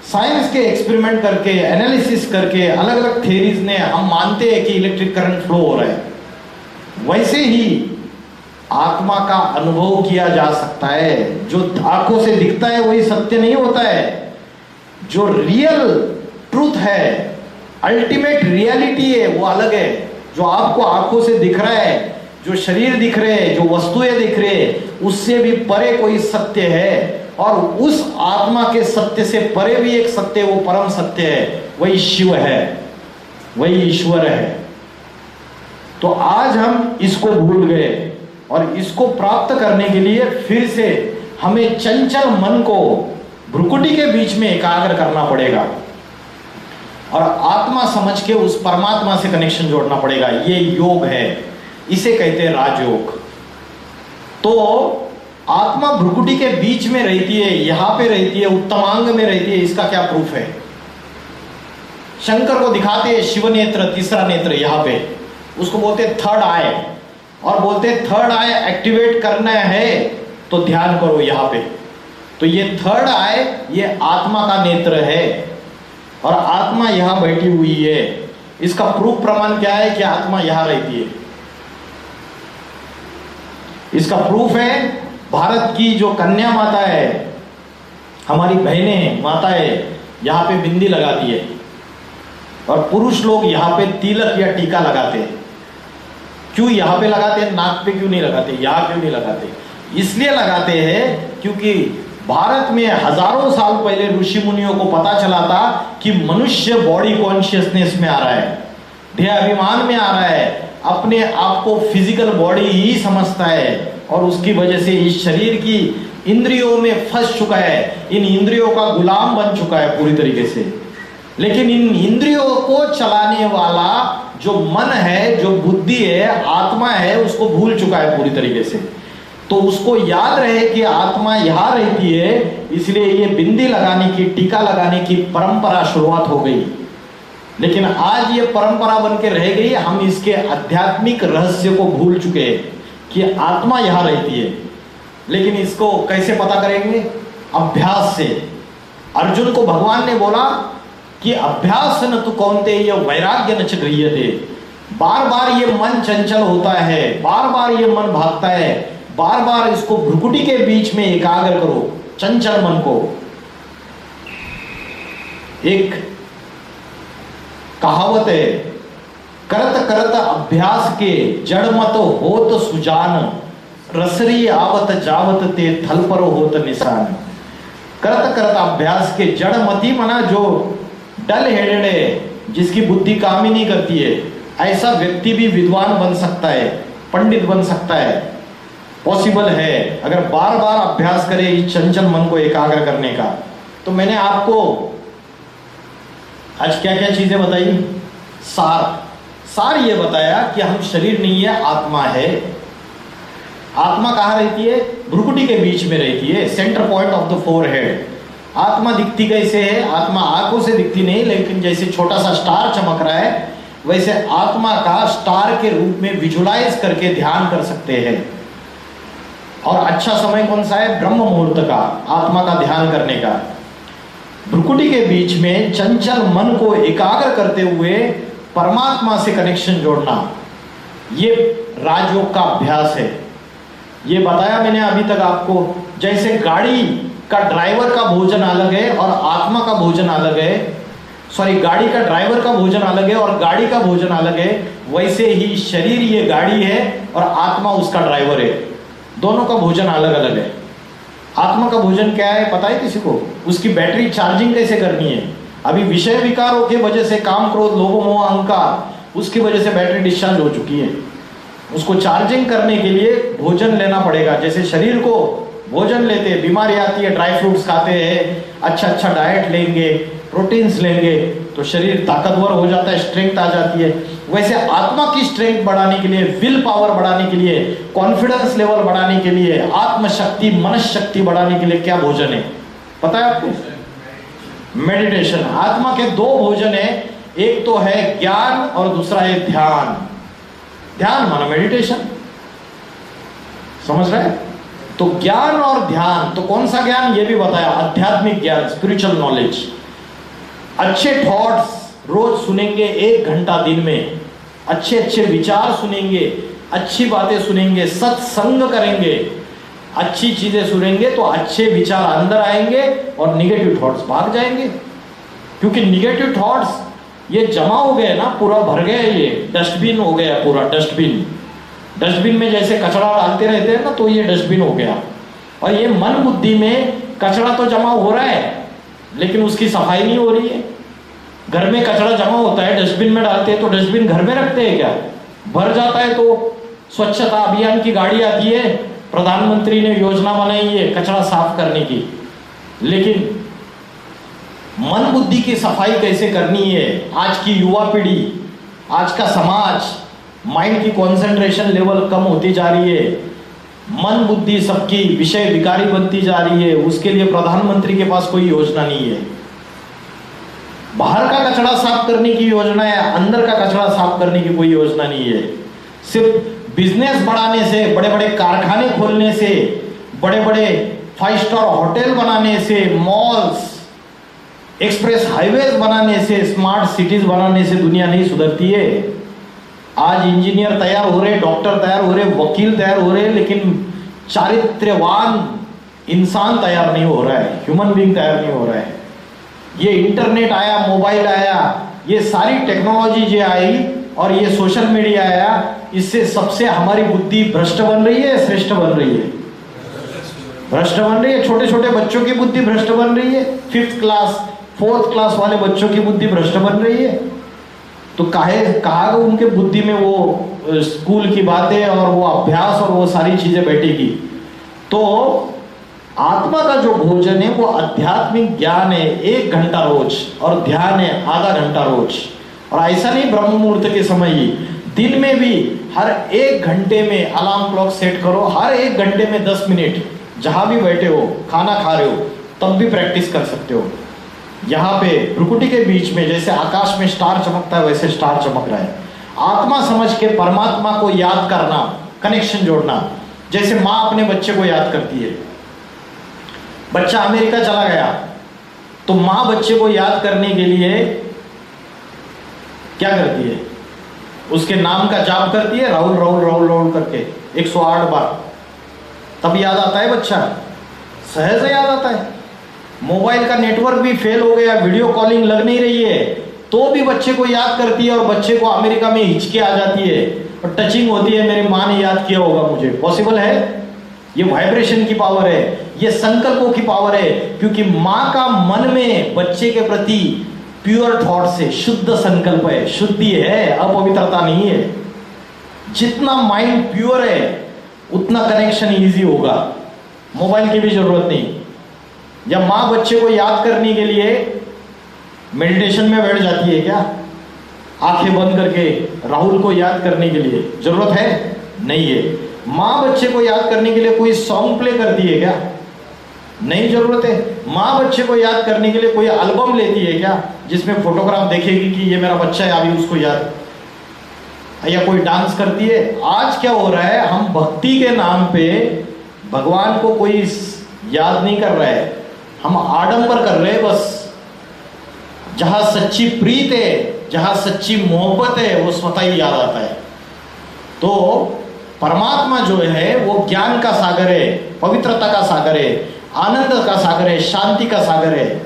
साइंस के एक्सपेरिमेंट करके, एनालिसिस करके, अलग अलग थ्योरीज ने हम मानते हैं कि इलेक्ट्रिक करंट फ्लो हो रहा है। वैसे ही आत्मा का अनुभव किया जा सकता है। जो आंखों से दिखता है वही सत्य नहीं होता है। जो रियल ट्रूथ है, अल्टीमेट रियलिटी है, वो अलग है। जो आपको आंखों से दिख रहा है, जो शरीर दिख रहे हैं, जो वस्तुएं दिख रहे हैं, उससे भी परे कोई सत्य है, और उस आत्मा के सत्य से परे भी एक सत्य, वो परम सत्य है, वही शिव है, वही ईश्वर है। तो आज हम इसको भूल गए, और इसको प्राप्त करने के लिए फिर से हमें चंचल मन को भ्रुकुटी के बीच में एकाग्र करना पड़ेगा, और आत्मा समझ के उस परमात्मा से कनेक्शन जोड़ना पड़ेगा। ये योग है, इसे कहते हैं राजयोग। तो आत्मा भ्रुकुटी के बीच में रहती है, यहां पे रहती है, उत्तमांग में रहती है। इसका क्या प्रूफ है? शंकर को दिखाते हैं शिव नेत्र, तीसरा नेत्र यहां पे, उसको बोलते थर्ड आई, और बोलते थर्ड आई एक्टिवेट करना है तो ध्यान करो यहां पे। तो ये थर्ड आई, ये आत्मा का नेत्र है, और आत्मा यहां बैठी हुई है। इसका प्रूफ प्रमाण क्या है कि आत्मा यहां रहती है? इसका प्रूफ है भारत की जो कन्या माता है, हमारी बहनें माताएं, यहां पे बिंदी लगाती है, और पुरुष लोग यहां पे तिलक या टीका लगाते हैं। क्यों यहां पे लगाते हैं, नाक पे क्यों नहीं लगाते? यहां क्यों नहीं लगाते? इसलिए लगाते हैं क्योंकि भारत में हजारों साल पहले ऋषि मुनियों को पता चला था कि मनुष्य बॉडी कॉन्शियसनेस में आ रहा है, देह अभिमान में आ रहा है, अपने आप को फिजिकल बॉडी ही समझता है, और उसकी वजह से इस शरीर की इंद्रियों में फंस चुका है, इन इंद्रियों का गुलाम बन चुका है पूरी तरीके से। लेकिन इन इंद्रियों को चलाने वाला जो मन है, जो बुद्धि है, आत्मा है, उसको भूल चुका है पूरी तरीके से। तो उसको याद रहे कि आत्मा यहाँ रहती है, इसलिए ये बिंदी लगाने की, टीका लगाने की परंपरा शुरुआत हो गई। लेकिन आज ये परंपरा बन के रह गई, हम इसके आध्यात्मिक रहस्य को भूल चुके हैं कि आत्मा यहाँ रहती है। लेकिन इसको कैसे पता करेंगे? अभ्यास से। अर्जुन को भगवान ने बोला कि अभ्यास न तो कौन्तेय वैराग्य न च गृह्यते। बार बार ये मन चंचल होता है, बार बार ये मन भागता है, बार बार इसको भ्रुकुटी के बीच में एकाग्र करो चंचल मन को। एक कहावत है, करत करत अभ्यास के जड़ मत होत सुजान, रसरी आवत जावत ते थल पर होत निशान। करत करत अभ्यास के जड़ मती मना जो डल हेडेड है, जिसकी बुद्धि काम ही नहीं करती है, ऐसा व्यक्ति भी विद्वान बन सकता है, पंडित बन सकता है। पॉसिबल है अगर बार बार अभ्यास करे इस चंचल मन को एकाग्र करने का। तो मैंने आपको आज क्या क्या चीजें बताई? सार ये बताया कि हम शरीर नहीं है, आत्मा है। आत्मा कहाँ रहती है? भ्रुकुटी के बीच में रहती है, centre point of the forehead. आत्मा दिखती कैसे है? आत्मा आंखों से दिखती नहीं, लेकिन जैसे छोटा सा स्टार चमक रहा है, वैसे आत्मा का स्टार के रूप में विजुलाइज करके ध्यान कर सकते हैं। और अच्छा समय कौन सा है? ब्रह्म मुहूर्त का, आत्मा का ध्यान करने का। भ्रुकुटी के बीच में चंचल मन को एकाग्र करते हुए परमात्मा से कनेक्शन जोड़ना, ये राजयोग का अभ्यास है। ये बताया मैंने अभी तक आपको, जैसे गाड़ी का ड्राइवर का भोजन अलग है और आत्मा का भोजन अलग है, सॉरी गाड़ी का ड्राइवर का भोजन अलग है और गाड़ी का भोजन अलग है, वैसे ही शरीर ये गाड़ी है और आत्मा उसका ड्राइवर है। दोनों का भोजन अलग अलग है। आत्मा का भोजन क्या है पता है किसी को? उसकी बैटरी चार्जिंग कैसे करनी है। अभी विषय विकारों की वजह से, काम क्रोध लोभ मोह अहंकार, उसकी वजह से बैटरी डिस्चार्ज हो चुकी है। उसको चार्जिंग करने के लिए भोजन लेना पड़ेगा। जैसे शरीर को भोजन लेते हैं, बीमारी आती है, ड्राई फ्रूट्स खाते हैं, अच्छा डाइट लेंगे, प्रोटीन्स लेंगे, तो शरीर ताकतवर हो जाता है, स्ट्रेंथ आ जाती है। वैसे आत्मा की स्ट्रेंथ बढ़ाने के लिए, विल पावर बढ़ाने के लिए, कॉन्फिडेंस लेवल बढ़ाने के लिए, आत्मशक्ति, मनशक्ति बढ़ाने के लिए क्या भोजन है पता है आपको? मेडिटेशन। आत्मा के दो भोजन है, एक तो है ज्ञान और दूसरा है ध्यान। ध्यान माना मेडिटेशन, समझ रहे? तो ज्ञान और ध्यान, तो कौन सा ज्ञान ये भी बताया, आध्यात्मिक ज्ञान, स्पिरिचुअल नॉलेज। अच्छे थॉट्स रोज सुनेंगे 1 घंटा दिन में, अच्छे अच्छे विचार सुनेंगे, अच्छी बातें सुनेंगे, सत्संग करेंगे, अच्छी चीजें सुनेंगे तो अच्छे विचार अंदर आएंगे और निगेटिव थॉट्स भाग जाएंगे। क्योंकि निगेटिव थॉट्स ये जमा हो गए ना, पूरा भर गया, ये डस्टबिन हो गया पूरा। डस्टबिन में जैसे कचरा डालते रहते हैं ना, तो ये डस्टबिन हो गया। और ये मन बुद्धि में कचरा तो जमा हो रहा है, लेकिन उसकी सफाई नहीं हो रही है। घर में कचरा जमा होता है, डस्टबिन में डालते हैं, तो डस्टबिन घर में रखते हैं क्या? भर जाता है तो स्वच्छता अभियान की गाड़ी आती है, प्रधानमंत्री ने योजना बनाई है कचरा साफ करने की। लेकिन मन बुद्धि की सफाई कैसे करनी है? आज की युवा पीढ़ी, आज का समाज, माइंड की कंसंट्रेशन लेवल कम होती जा रही है, मन बुद्धि सबकी विषय विकारी बनती जा रही है। उसके लिए प्रधानमंत्री के पास कोई योजना नहीं है। बाहर का कचरा साफ करने की योजना है, अंदर का कचरा साफ करने की कोई योजना नहीं है। सिर्फ बिजनेस बढ़ाने से, बड़े बड़े कारखाने खोलने से, बड़े बड़े 5 स्टार होटल बनाने से, मॉल्स, एक्सप्रेस हाईवेज बनाने से, स्मार्ट सिटीज बनाने से दुनिया नहीं सुधरती है। आज इंजीनियर तैयार हो रहे, डॉक्टर तैयार हो रहे, वकील तैयार हो रहे, लेकिन चारित्र्यवान इंसान तैयार नहीं हो रहा है, ह्यूमन बीइंग तैयार नहीं हो रहा है। ये इंटरनेट आया, मोबाइल आया, ये सारी टेक्नोलॉजी जो आई और ये सोशल मीडिया आया, इससे सबसे हमारी बुद्धि भ्रष्ट बन रही है, श्रेष्ठ बन रही है? भ्रष्ट बन रही है। छोटे छोटे बच्चों की बुद्धि भ्रष्ट बन रही है, 5th क्लास 4th क्लास वाले बच्चों की बुद्धि भ्रष्ट बन रही है। तो कहा उनके बुद्धि में वो स्कूल की बातें और वो अभ्यास और वो सारी चीजें बैठेगी। तो आत्मा का जो भोजन है वो आध्यात्मिक ज्ञान है 1 घंटा रोज, और ध्यान है आधा घंटा रोज। और ऐसा नहीं ब्रह्म मुहूर्त के समय ही, दिन में भी हर 1 घंटे में अलार्म क्लॉक सेट करो, हर 1 घंटे में 10 मिनट, जहां भी बैठे हो, खाना खा रहे हो, तब भी प्रैक्टिस कर सकते हो। यहाँ पे प्रकृति के बीच में जैसे आकाश में स्टार चमकता है वैसे स्टार चमक रहा है। आत्मा समझ के परमात्मा को याद करना, कनेक्शन जोड़ना, जैसे माँ अपने बच्चे को याद करती है। बच्चा अमेरिका चला गया तो माँ बच्चे को याद करने के लिए क्या करती है? उसके नाम का जाप करती है, राहुल राहुल राहुल राहुल करके 108 बार, तब याद आता है बच्चा, सहज याद आता है। मोबाइल का नेटवर्क भी फेल हो गया, वीडियो कॉलिंग लग नहीं रही है, तो भी बच्चे को याद करती है, और बच्चे को अमेरिका में हिचके आ जाती है और टचिंग होती है, मेरी माँ ने याद किया होगा मुझे। पॉसिबल है? ये वाइब्रेशन की पावर है, ये संकल्पों की पावर है, क्योंकि माँ का मन में बच्चे के प्रति प्योर थॉट से शुद्ध संकल्प है, शुद्धि है, अपवित्रता नहीं है। जितना माइंड प्योर है उतना कनेक्शन इजी होगा, मोबाइल की भी जरूरत नहीं। जब माँ बच्चे को याद करने के लिए मेडिटेशन में बैठ जाती है क्या, आंखें बंद करके राहुल को याद करने के लिए? जरूरत है? नहीं है। माँ बच्चे को याद करने के लिए कोई सॉन्ग प्ले करती है क्या? नहीं जरूरत है। माँ बच्चे को याद करने के लिए कोई एल्बम लेती है क्या, जिसमें फोटोग्राफ देखेगी कि ये मेरा बच्चा है, अभी उसको याद, या कोई डांस करती है? आज क्या हो रहा है, हम भक्ति के नाम पे भगवान को कोई याद नहीं कर रहा है, हम आडंबर कर रहे हैं बस। जहां सच्ची प्रीत है, जहां सच्ची मोहब्बत है, वो स्वतः ही याद आता है। तो परमात्मा जो है वो ज्ञान का सागर है, पवित्रता का सागर है, आनंद का सागर है, शांति का सागर है,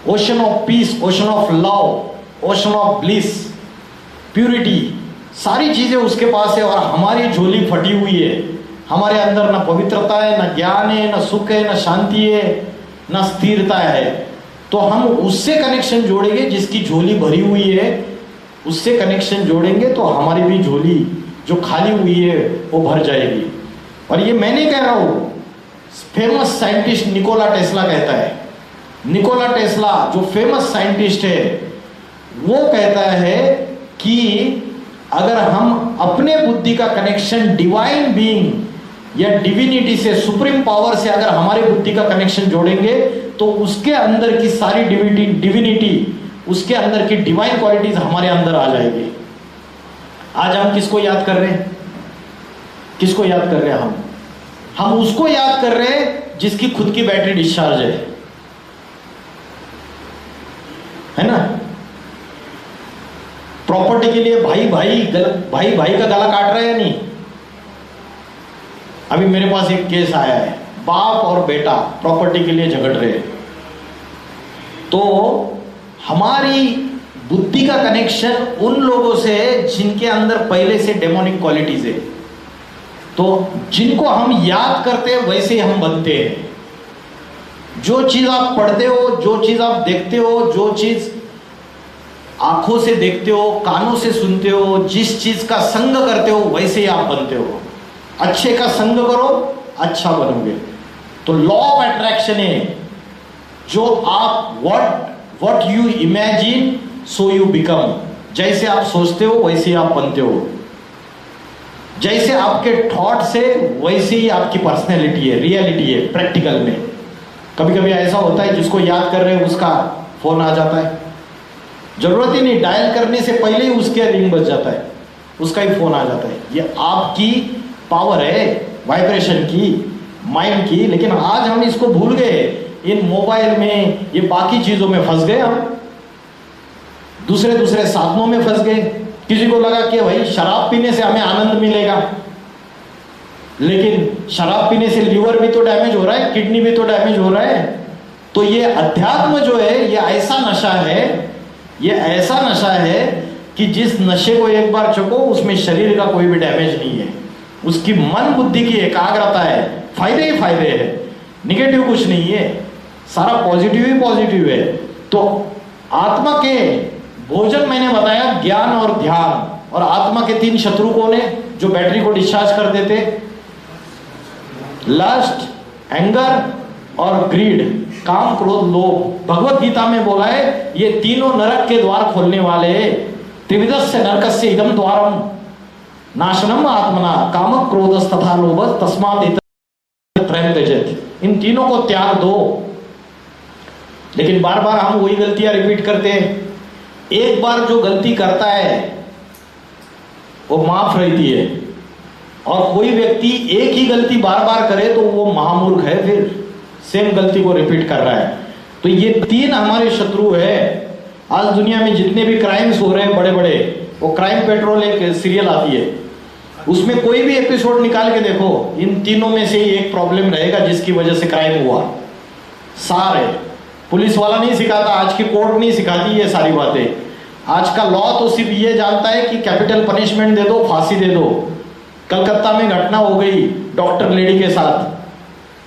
ocean of peace, ocean of love, ocean of bliss, purity, सारी चीजें उसके पास है। और हमारी झोली फटी हुई है, हमारे अंदर ना पवित्रता है, ना ज्ञान है, ना सुख है, ना शांति है, ना स्थिरता है। तो हम उससे कनेक्शन जोड़ेंगे जिसकी झोली भरी हुई है, उससे कनेक्शन जोड़ेंगे तो हमारी भी झोली जो खाली हुई है वो भर जाएगी। और ये मैं नहीं कह रहा हूं, फेमस साइंटिस्ट निकोला टेस्ला कहता है। निकोला टेस्ला जो फेमस साइंटिस्ट है वो कहता है कि अगर हम अपने बुद्धि का कनेक्शन डिवाइन बीइंग या डिविनिटी से, सुप्रीम पावर से अगर हमारे बुद्धि का कनेक्शन जोड़ेंगे तो उसके अंदर की सारी डिविनिटी, उसके अंदर की डिवाइन क्वालिटीज हमारे अंदर आ जाएगी। आज हम किसको याद कर रहे हैं? किसको याद कर रहे हैं? हम उसको याद कर रहे हैं जिसकी खुद की बैटरी डिस्चार्ज है ना। प्रॉपर्टी के लिए भाई भाई का गला काट रहा है या नहीं? अभी मेरे पास एक केस आया है, बाप और बेटा प्रॉपर्टी के लिए झगड़ रहे हैं। तो हमारी बुद्धि का कनेक्शन उन लोगों से है जिनके अंदर पहले से डेमोनिक क्वालिटीज है। तो जिनको हम याद करते हैं वैसे ही हम बनते हैं। जो चीज आप पढ़ते हो, जो चीज आप देखते हो, जो चीज आंखों से देखते हो, कानों से सुनते हो, जिस चीज का संग करते हो वैसे ही आप बनते हो। अच्छे का संग करो, अच्छा बनोगे। तो लॉ ऑफ अट्रैक्शन है, जो आप what you imagine so you become. जैसे आप सोचते हो वैसे ही आप बनते हो। जैसे आपके थॉट से वैसे ही आपकी पर्सनैलिटी है, रियलिटी है प्रैक्टिकल में। कभी कभी ऐसा होता है जिसको याद कर रहे हैं उसका फोन आ जाता है, जरूरत ही नहीं, डायल करने से पहले ही उसके रिंग बज जाता है, उसका ही फोन आ जाता है। ये आपकी पावर है वाइब्रेशन की, माइंड की। लेकिन आज हम इसको भूल गए, इन मोबाइल में, ये बाकी चीजों में फंस गए, हम दूसरे साधनों में फंस गए। किसी को लगा कि भाई शराब पीने से हमें आनंद मिलेगा, लेकिन शराब पीने से लीवर भी तो डैमेज हो रहा है, किडनी भी तो डैमेज हो रहा है। तो ये अध्यात्म जो है ये ऐसा नशा है, ये ऐसा नशा है कि जिस नशे को एक बार चखो उसमें शरीर का कोई भी डैमेज नहीं है। उसकी मन बुद्धि की एकाग्रता है, फायदे ही फायदे है, निगेटिव कुछ नहीं है, सारा पॉजिटिव ही पॉजिटिव है। तो आत्मा के भोजन मैंने बताया, ज्ञान और ध्यान। और आत्मा के 3 शत्रु कौन है जो बैटरी को डिस्चार्ज कर देते? लस्ट, एंगर और ग्रीड, काम, क्रोध, लोभ। भगवत गीता में बोला है ये तीनों नरक के द्वार खोलने वाले। त्रिविधस्य नरकस्य इदम द्वारम नाशनम आत्मना काम क्रोध तथा लोभ तस्मात् त्रयं त्यजेत्। इन तीनों को त्याग दो। लेकिन बार बार हम वही गलतियां रिपीट करते हैं। एक बार जो गलती करता है वो माफ रहती है, और कोई व्यक्ति एक ही गलती बार बार करे तो वो महामूर्ख है, फिर सेम गलती को रिपीट कर रहा है। तो ये 3 हमारे शत्रु है। आज दुनिया में जितने भी क्राइम्स हो रहे हैं बड़े बड़े, वो क्राइम पेट्रोल एक सीरियल आती है, उसमें कोई भी एपिसोड निकाल के देखो, इन तीनों में से एक प्रॉब्लम रहेगा जिसकी वजह से क्राइम हुआ। सार है, पुलिस वाला नहीं सिखाता, आज की कोर्ट नहीं सिखाती ये सारी बातें। आज का लॉ तो सिर्फ ये जानता है कि कैपिटल पनिशमेंट दे दो, फांसी दे दो। कलकत्ता में घटना हो गई डॉक्टर लेडी के साथ,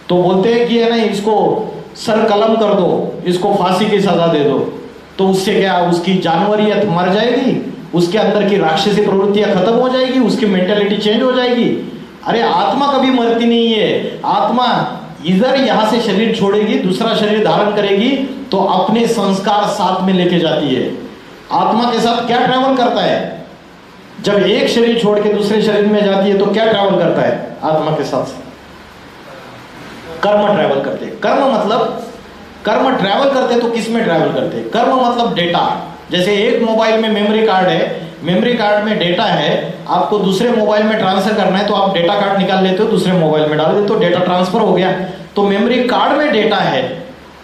तो बोलते हैं कि है ना इसको सर कलम कर दो, इसको फांसी की सजा दे दो। तो उससे क्या, उसकी जानवरियत मर जाएगी, उसके अंदर की राक्षसी प्रवृत्तियां खत्म हो जाएगी, उसकी मेंटेलिटी चेंज हो जाएगी। अरे आत्मा कभी मरती नहीं है। आत्मा इधर यहां से शरीर छोड़ेगी, दूसरा शरीर धारण करेगी तो अपने संस्कार साथ में लेके जाती है। आत्मा के साथ क्या ट्रैवल करता है? जब एक शरीर छोड़ के दूसरे शरीर में जाती है तो क्या ट्रैवल करता है आत्मा के साथ? कर्म ट्रैवल करते हैं। कर्म ट्रैवल करते तो किस में ट्रैवल करते? कर्म मतलब डेटा। जैसे एक मोबाइल में मेमोरी कार्ड है, मेमोरी कार्ड में डेटा है, आपको दूसरे मोबाइल में ट्रांसफर करना है तो आप डेटा कार्ड निकाल लेते हो, दूसरे मोबाइल में डाल देते हो, डेटा ट्रांसफर हो गया। तो मेमोरी कार्ड में डेटा है,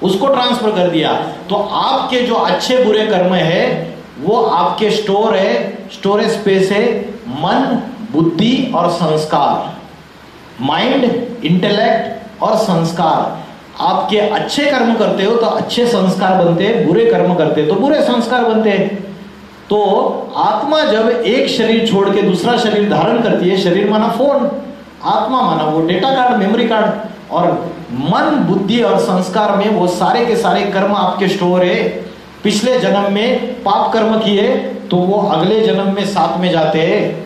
उसको ट्रांसफर कर दिया। तो आपके जो अच्छे बुरे कर्म है वो आपके स्टोर है, स्टोरेज स्पेस है, मन, बुद्धि और संस्कार। माइंड, इंटेलेक्ट और संस्कार। आपके अच्छे कर्म करते हो तो अच्छे संस्कार बनते हैं, बुरे कर्म करते हो तो बुरे संस्कार बनते हैं। तो आत्मा जब एक शरीर छोड़ के दूसरा शरीर धारण करती है, शरीर माना फोन, आत्मा माना वो डेटा कार्ड, मेमोरी कार्ड, और मन, बुद्धि और संस्कार में वो सारे के सारे कर्म आपके स्टोर है। पिछले जन्म में पाप कर्म किए तो वो अगले जन्म में साथ में जाते हैं,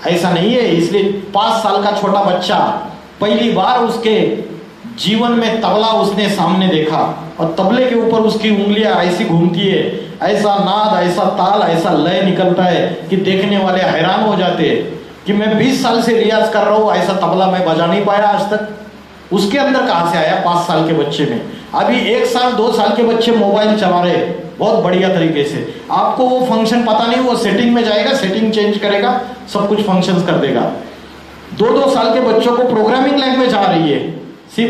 ऐसा नहीं है। इसलिए 5 साल का छोटा बच्चा पहली बार उसके जीवन में तबला उसने सामने देखा और तबले के ऊपर उसकी उंगलियां ऐसी घूमती है, ऐसा नाद, ऐसा ताल, ऐसा लय निकलता है कि देखने वाले हैरान हो जाते हैं कि मैं 20 साल से रियाज कर रहा हूँ, ऐसा तबला मैं बजा नहीं पाया आज तक। उसके अंदर कहां से आया 5 साल के बच्चे में? अभी 1 साल 2 साल के बच्चे मोबाइल चला रहे बहुत बढ़िया तरीके से, आपको वो फंक्शन पता नहीं, वो सेटिंग में जाएगा, सेटिंग चेंज करेगा, सब कुछ फंक्शंस कर देगा। 2-2 साल के बच्चों को प्रोग्रामिंग लैंग्वेज आ रही है, C++,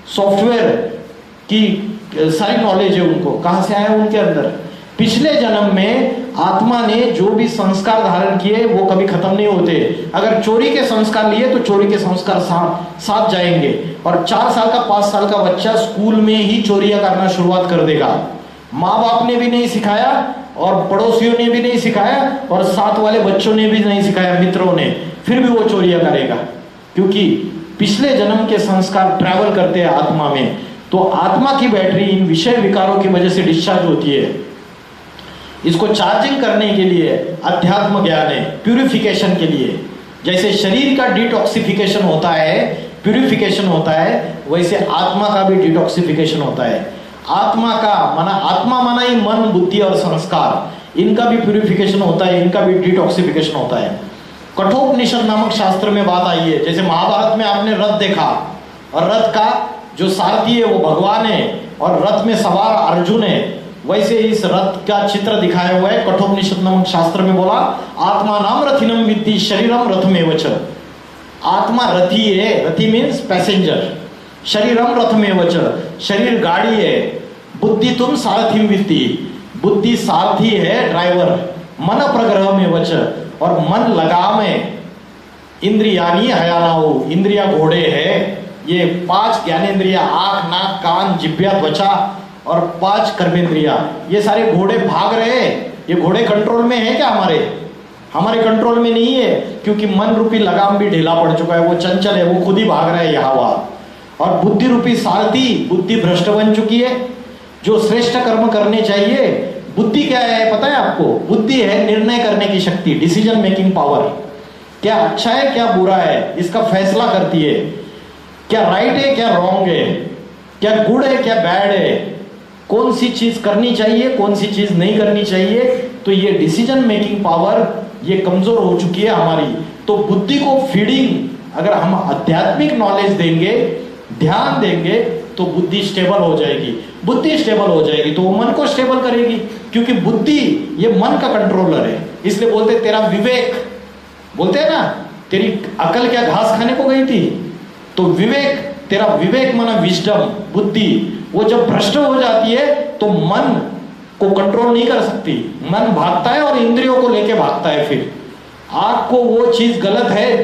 सॉफ्टवेयर की सारी नॉलेज है उनको। कहां से आया उनके अंदर? पिछले जन्म में आत्मा ने जो भी संस्कार धारण किए वो कभी खत्म नहीं होते। अगर चोरी के संस्कार लिए तो चोरी के संस्कार साथ जाएंगे, और 4 साल का 5 साल का बच्चा स्कूल में ही चोरियां करना शुरुआत कर देगा। माँ बाप ने भी नहीं सिखाया और पड़ोसियों ने भी नहीं सिखाया और साथ वाले बच्चों ने भी नहीं सिखाया, मित्रों ने, फिर भी वो चोरियां करेगा, क्योंकि पिछले जन्म के संस्कार ट्रैवल करते हैं आत्मा में। तो आत्मा की बैटरी इन विषय विकारों की वजह से डिस्चार्ज होती है। इसको चार्जिंग करने के लिए अध्यात्म ज्ञान है, प्यूरिफिकेशन के लिए। जैसे शरीर का डिटॉक्सिफिकेशन होता है, प्यूरिफिकेशन होता है, वैसे आत्मा का भी डिटॉक्सिफिकेशन होता है। आत्मा माना ही मन, बुद्धि और संस्कार, इनका भी प्यूरिफिकेशन होता है, इनका भी डिटॉक्सिफिकेशन होता है। कठोपनिषद नामक शास्त्र में बात आई है। जैसे महाभारत में आपने रथ देखा, और रथ का जो सारथी है वो भगवान है और रथ में सवार अर्जुन है, वैसे इस रथ का चित्र दिखाया हुआ है। कठोपनिषद नामक शास्त्र में बोला, आत्मा नाम रथिनम विद्धि शरीरम रथमेव च। आत्मा रथी है, रथी मीन्स पैसेंजर, शरीरम रथमेव च, शरीर गाड़ी है। बुद्धि तुम सारथिम विद्धि, बुद्धि सारथी है, ड्राइवर। मन प्रग्रह में वच, और मन लगाम है। इंद्रियानी हयानाओ, इंद्रिया घोड़े है। ये 5 ज्ञानेंद्रिया, आंख, नाक, कान, जिह्वा, त्वचा और 5 कर्मेंद्रिया, ये सारे घोड़े भाग रहे हैं। ये घोड़े कंट्रोल में है क्या? हमारे कंट्रोल में नहीं है, क्योंकि मन रूपी लगाम भी ढीला पड़ चुका है, वो चंचल है, वो खुद ही भाग रहा है यहाँ वहां। और बुद्धि रूपी सारथी, बुद्धि भ्रष्ट बन चुकी है। जो श्रेष्ठ कर्म करने चाहिए, बुद्धि क्या है पता है आपको? बुद्धि है निर्णय करने की शक्ति, डिसीजन मेकिंग पावर। क्या अच्छा है क्या बुरा है इसका फैसला करती है। क्या राइट है क्या रॉन्ग है, क्या गुड है क्या बैड है, कौन सी चीज करनी चाहिए कौन सी चीज नहीं करनी चाहिए। तो ये डिसीजन मेकिंग पावर ये कमजोर हो चुकी है हमारी। तो बुद्धि को फीडिंग अगर हम आध्यात्मिक नॉलेज देंगे, ध्यान देंगे, तो बुद्धि स्टेबल हो जाएगी। बुद्धि स्टेबल हो जाएगी तो वो मन को स्टेबल करेगी, क्योंकि बुद्धि ये मन का कंट्रोलर है। इसलिए बोलते हैं तेरा विवेक, बोलते हैं ना तेरी अकल क्या घास खाने को गई थी, तो विवेक, तेरा विवेक माना विजडम, बुद्धि, वो जब भ्रष्ट हो जाती है तो मन को कंट्रोल नहीं कर सकती। मन भागता है और इंद्रियों को लेके भागता है। फिर आपको वो चीज गलत है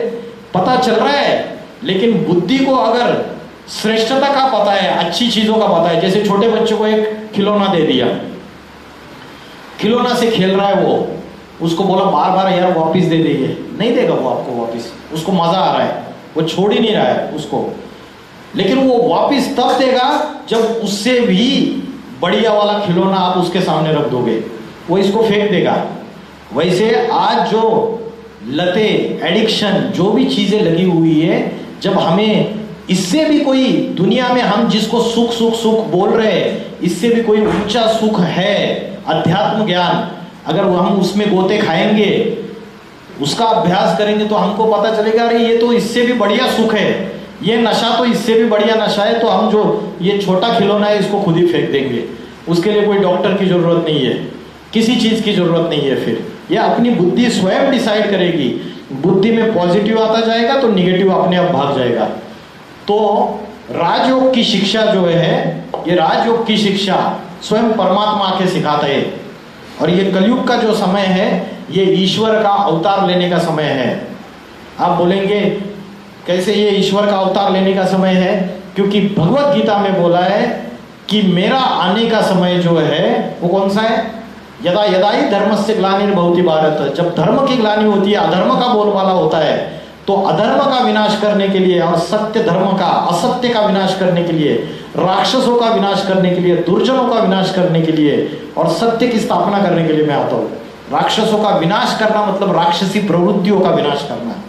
पता चल रहा है, लेकिन बुद्धि को अगर श्रेष्ठता का पता है, अच्छी चीजों का पता है, जैसे छोटे बच्चे को एक खिलौना दे दिया, खिलौना से खेल रहा है वो, उसको बोला बार बार यार वापस दे देंगे, नहीं देगा वो आपको वापस, उसको मजा आ रहा है, वो छोड़ ही नहीं रहा है उसको। लेकिन वो वापस तब देगा जब उससे भी बढ़िया वाला खिलौना आप उसके सामने रख दोगे, वो इसको फेंक देगा। वैसे आज जो लते, एडिक्शन, जो भी चीजें लगी हुई है, जब हमें इससे भी कोई दुनिया में हम जिसको सुख सुख सुख बोल रहे हैं, इससे भी कोई ऊंचा सुख है अध्यात्म ज्ञान, अगर वो हम उसमें गोते खाएंगे, उसका अभ्यास करेंगे, तो हमको पता चलेगा अरे ये तो इससे भी बढ़िया सुख है, ये नशा तो इससे भी बढ़िया नशा है। तो हम जो ये छोटा खिलौना है इसको खुद ही फेंक देंगे, उसके लिए कोई डॉक्टर की जरूरत नहीं है, किसी चीज की जरूरत नहीं है। फिर ये अपनी बुद्धि स्वयं डिसाइड करेगी। बुद्धि में पॉजिटिव आता जाएगा तो निगेटिव अपने आप भाग जाएगा। तो राजयोग की शिक्षा जो है, ये राजयोग की शिक्षा स्वयं परमात्मा आके सिखाता है। और ये कलयुग का जो समय है ये ईश्वर का अवतार लेने का समय है। आप बोलेंगे कैसे ये ईश्वर का अवतार लेने का समय है? क्योंकि भगवत गीता में बोला है कि मेरा आने का समय जो है वो कौन सा है? यदा यदा ही धर्मस्य ग्लानिर्भवति भारत, जब धर्म की ग्लानि होती है, अधर्म का बोलबाला होता है, तो अधर्म का विनाश करने के लिए और सत्य धर्म का, असत्य का विनाश करने के लिए, राक्षसों का विनाश करने के लिए, दुर्जनों का विनाश करने के लिए और सत्य की स्थापना करने के लिए मैं आता हूँ। राक्षसों का विनाश करना मतलब राक्षसी प्रवृत्तियों का विनाश करना।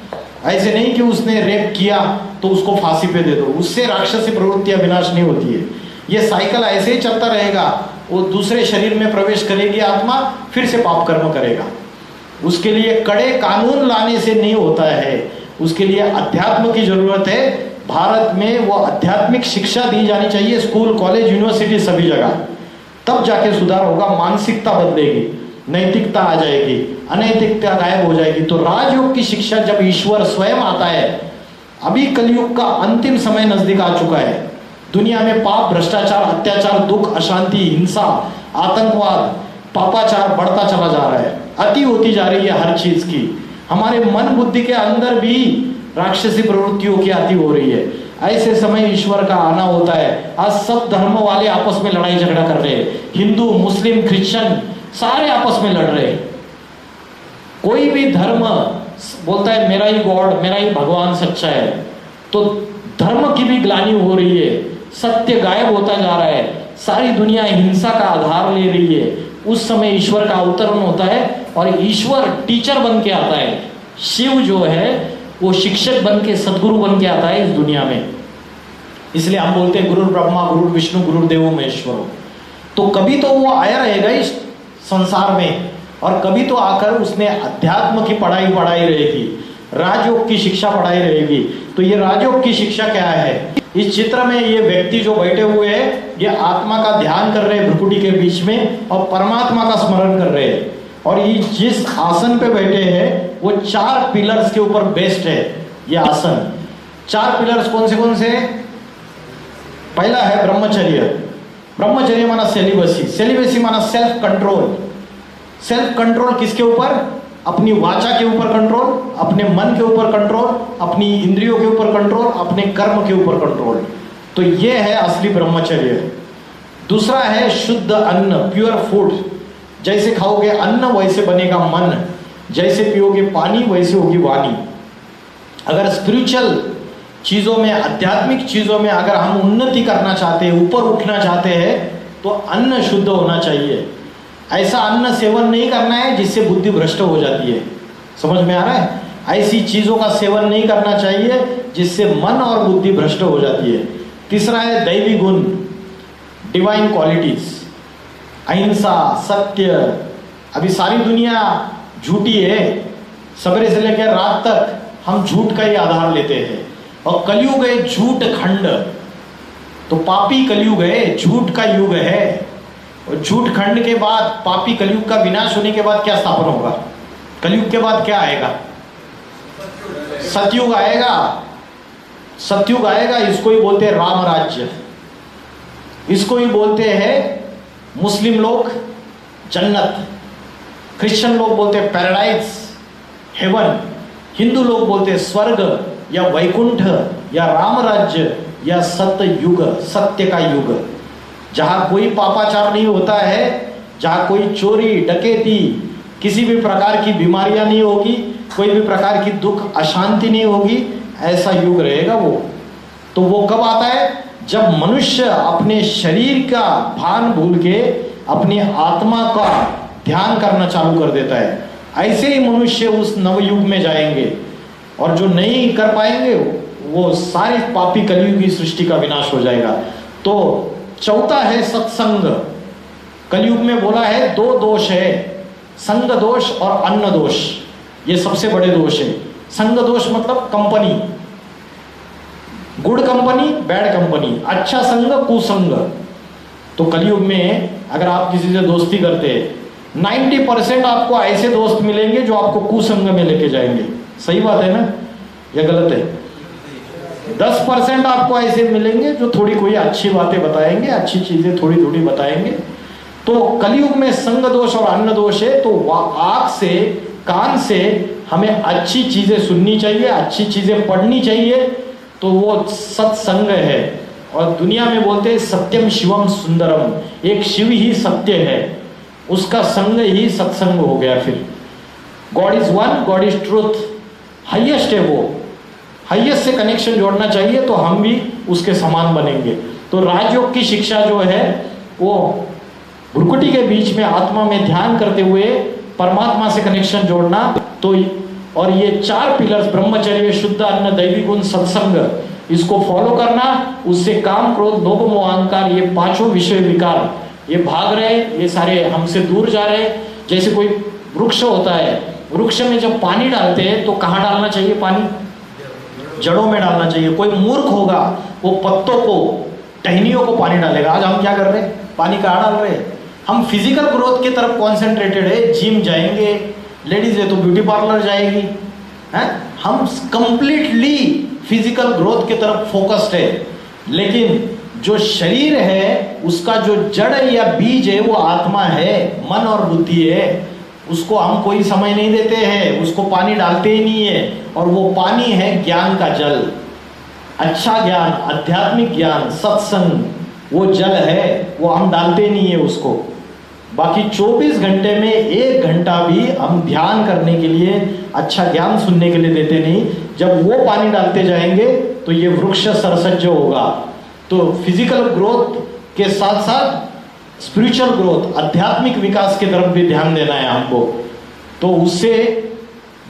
ऐसे नहीं कि उसने रेप किया तो उसको फांसी पे दे दो, उससे राक्षसी प्रवृत्तियां विनाश नहीं होती है। ये साइकिल ऐसे ही चलता रहेगा। वो दूसरे शरीर में प्रवेश करेगी आत्मा, फिर से पाप कर्म करेगा। उसके लिए कड़े कानून लाने से नहीं होता है, उसके लिए अध्यात्म की जरूरत है। भारत में वो आध्यात्मिक शिक्षा दी जानी चाहिए, स्कूल, कॉलेज, यूनिवर्सिटी, सभी जगह। तब जाके सुधार होगा, मानसिकता बदलेगी, नैतिकता आ जाएगी, अनैतिकता गायब हो जाएगी। तो राजयोग की शिक्षा जब ईश्वर स्वयं आता है, अभी कलयुग का अंतिम समय नजदीक आ चुका है। दुनिया में पाप, भ्रष्टाचार, अत्याचार, दुख, अशांति, हिंसा, आतंकवाद, पापाचार बढ़ता चला जा रहा है, अति होती जा रही है हर चीज की। हमारे मन बुद्धि के अंदर भी राक्षसी प्रवृत्तियों की अति हो रही है। ऐसे समय ईश्वर का आना होता है। आज सब धर्म वाले आपस में लड़ाई झगड़ा कर रहे हैं, हिंदू, मुस्लिम, क्रिश्चियन सारे आपस में लड़ रहे हैं। कोई भी धर्म बोलता है मेरा ही गॉड, मेरा ही भगवान सच्चा है, तो धर्म की भी ग्लानि हो रही है, सत्य गायब होता जा रहा है, सारी दुनिया हिंसा का आधार ले रही है। उस समय ईश्वर का अवतरण होता है और ईश्वर टीचर बन के आता है। शिव जो है वो शिक्षक बन के, सदगुरु बन के आता है इस दुनिया में। इसलिए हम बोलते हैं गुरु ब्रह्मा, गुरु विष्णु, गुरुदेवो महेश्वरो। तो कभी तो वो आया रहेगा इस संसार में, और कभी तो आकर उसने अध्यात्म की पढ़ाई रहेगी, राजयोग की शिक्षा पढ़ाई रहेगी। तो ये राजयोग की शिक्षा क्या है? इस चित्र में ये व्यक्ति जो बैठे हुए हैं, ये आत्मा का ध्यान कर रहे हैं भ्रुकुटी के बीच में और परमात्मा का स्मरण कर रहे हैं। और ये जिस आसन पे बैठे हैं वो 4 पिलर्स के ऊपर बेस्ड है ये आसन। 4 पिलर्स कौन से? पहला है ब्रह्मचर्य। ब्रह्मचर्य माना सेलिबसी, सेलिबसी माना सेल्फ कंट्रोल। सेल्फ कंट्रोल किसके ऊपर? अपनी वाचा के ऊपर कंट्रोल, अपने मन के ऊपर कंट्रोल, अपनी इंद्रियों के ऊपर कंट्रोल, अपने कर्म के ऊपर कंट्रोल। तो ये है असली ब्रह्मचर्य। दूसरा है शुद्ध अन्न, प्योर फूड। जैसे खाओगे अन्न वैसे बनेगा मन, जैसे पियोगे पानी वैसे होगी वाणी। अगर स्पिरिचुअल चीजों में, आध्यात्मिक चीजों में अगर हम उन्नति करना चाहते हैं, ऊपर उठना चाहते हैं, तो अन्न शुद्ध होना चाहिए। ऐसा अन्न सेवन नहीं करना है जिससे बुद्धि भ्रष्ट हो जाती है। समझ में आ रहा है? ऐसी चीजों का सेवन नहीं करना चाहिए जिससे मन और बुद्धि भ्रष्ट हो जाती है। तीसरा है दैवी गुण, डिवाइन क्वालिटीज, अहिंसा, सत्य। अभी सारी दुनिया झूठी है, सवेरे से लेकर रात तक हम झूठ का ही आधार लेते हैं। और कलयुग है झूठ खंड, तो पापी कलयुग है, झूठ का युग है। और झूठ खंड के बाद, पापी कलयुग का विनाश होने के बाद क्या स्थापन होगा? कलयुग के बाद क्या आएगा? सतयुग आएगा। सतयुग आएगा, इसको ही बोलते हैं राम राज्य, इसको ही बोलते हैं मुस्लिम लोग जन्नत, क्रिश्चियन लोग बोलते हैं पैराडाइज, हेवन, हिंदू लोग बोलते हैं स्वर्ग या वैकुंठ या राम राज्य या सत्य युग, सत्य का युग, जहां कोई पापाचार नहीं होता है, जहां कोई चोरी डकैती, किसी भी प्रकार की बीमारियां नहीं होगी, कोई भी प्रकार की दुख अशांति नहीं होगी, ऐसा युग रहेगा वो। तो वो कब आता है? जब मनुष्य अपने शरीर का भान भूल के अपनी आत्मा का ध्यान करना चालू कर देता है। ऐसे ही मनुष्य उस नवयुग में जाएंगे, और जो नहीं कर पाएंगे वो सारी पापी कलयुग की सृष्टि का विनाश हो जाएगा। तो चौथा है सत्संग। कलयुग में बोला है दो दोष है, संग दोष और अन्न दोष, ये सबसे बड़े दोष है। संग दोष मतलब company, good company, bad company, अच्छा संग, कुसंग। तो कलयुग में अगर आप किसी से दोस्ती करते हैं, 90% आपको ऐसे दोस्त मिलेंगे जो आपको कुसंग में लेके जाएंगे। सही बात है ना या गलत है? 10% आपको ऐसे मिलेंगे जो थोड़ी कोई अच्छी बातें बताएंगे, अच्छी चीजें थोड़ी थोड़ी बताएंगे। तो कलयुग में संग दोष और अन्न दोष है। तो आँख से, कान से हमें अच्छी चीजें सुननी चाहिए, अच्छी चीजें पढ़नी चाहिए, तो वो सत्संग है। और दुनिया में बोलते हैं सत्यम शिवम सुंदरम, एक शिव ही सत्य है, उसका संग ही सत्संग हो गया। फिर God is one, God is truth, highest है वो, हाईएस्ट से कनेक्शन जोड़ना चाहिए, तो हम भी उसके समान बनेंगे। तो राजयोग की शिक्षा जो है वो भ्रुकुटी के बीच में आत्मा में ध्यान करते हुए परमात्मा से कनेक्शन जोड़ना। तो और ये 4 पिलर्स, ब्रह्मचर्य, शुद्ध अन्न, दैवी गुण, सत्संग, इसको फॉलो करना, उससे काम, क्रोध, लोभ, मोह, अहंकार, ये 5 विषय विकार ये भाग रहे, ये सारे हमसे दूर जा रहे। जैसे कोई वृक्ष होता है, वृक्ष में जब पानी डालते हैं तो कहाँ डालना चाहिए पानी? जड़ों में डालना चाहिए। कोई मूर्ख होगा वो पत्तों को, टहनियों को पानी डालेगा। आज हम क्या कर रहे हैं? पानी कहाँ डाल रहे हैं? हम फिजिकल ग्रोथ की तरफ कॉन्सेंट्रेटेड है, जिम जाएंगे, लेडीज है तो ब्यूटी पार्लर जाएगी, हैं? हम कंप्लीटली फिजिकल ग्रोथ की तरफ फोकस्ड है। लेकिन जो शरीर है उसका जो जड़ या बीज है वो आत्मा है, मन और बुद्धि है, उसको हम कोई समय नहीं देते हैं, उसको पानी डालते ही नहीं है। और वो पानी है ज्ञान का जल, अच्छा ज्ञान, आध्यात्मिक ज्ञान, सत्संग, वो जल है, वो हम डालते नहीं है उसको। बाकी 24 घंटे में 1 घंटा भी हम ध्यान करने के लिए, अच्छा ज्ञान सुनने के लिए देते नहीं। जब वो पानी डालते जाएंगे तो ये वृक्ष सरसज्ज होगा। तो फिजिकल ग्रोथ के साथ साथ स्पिरिचुअल ग्रोथ, आध्यात्मिक विकास की तरफ भी ध्यान देना है हमको। तो उससे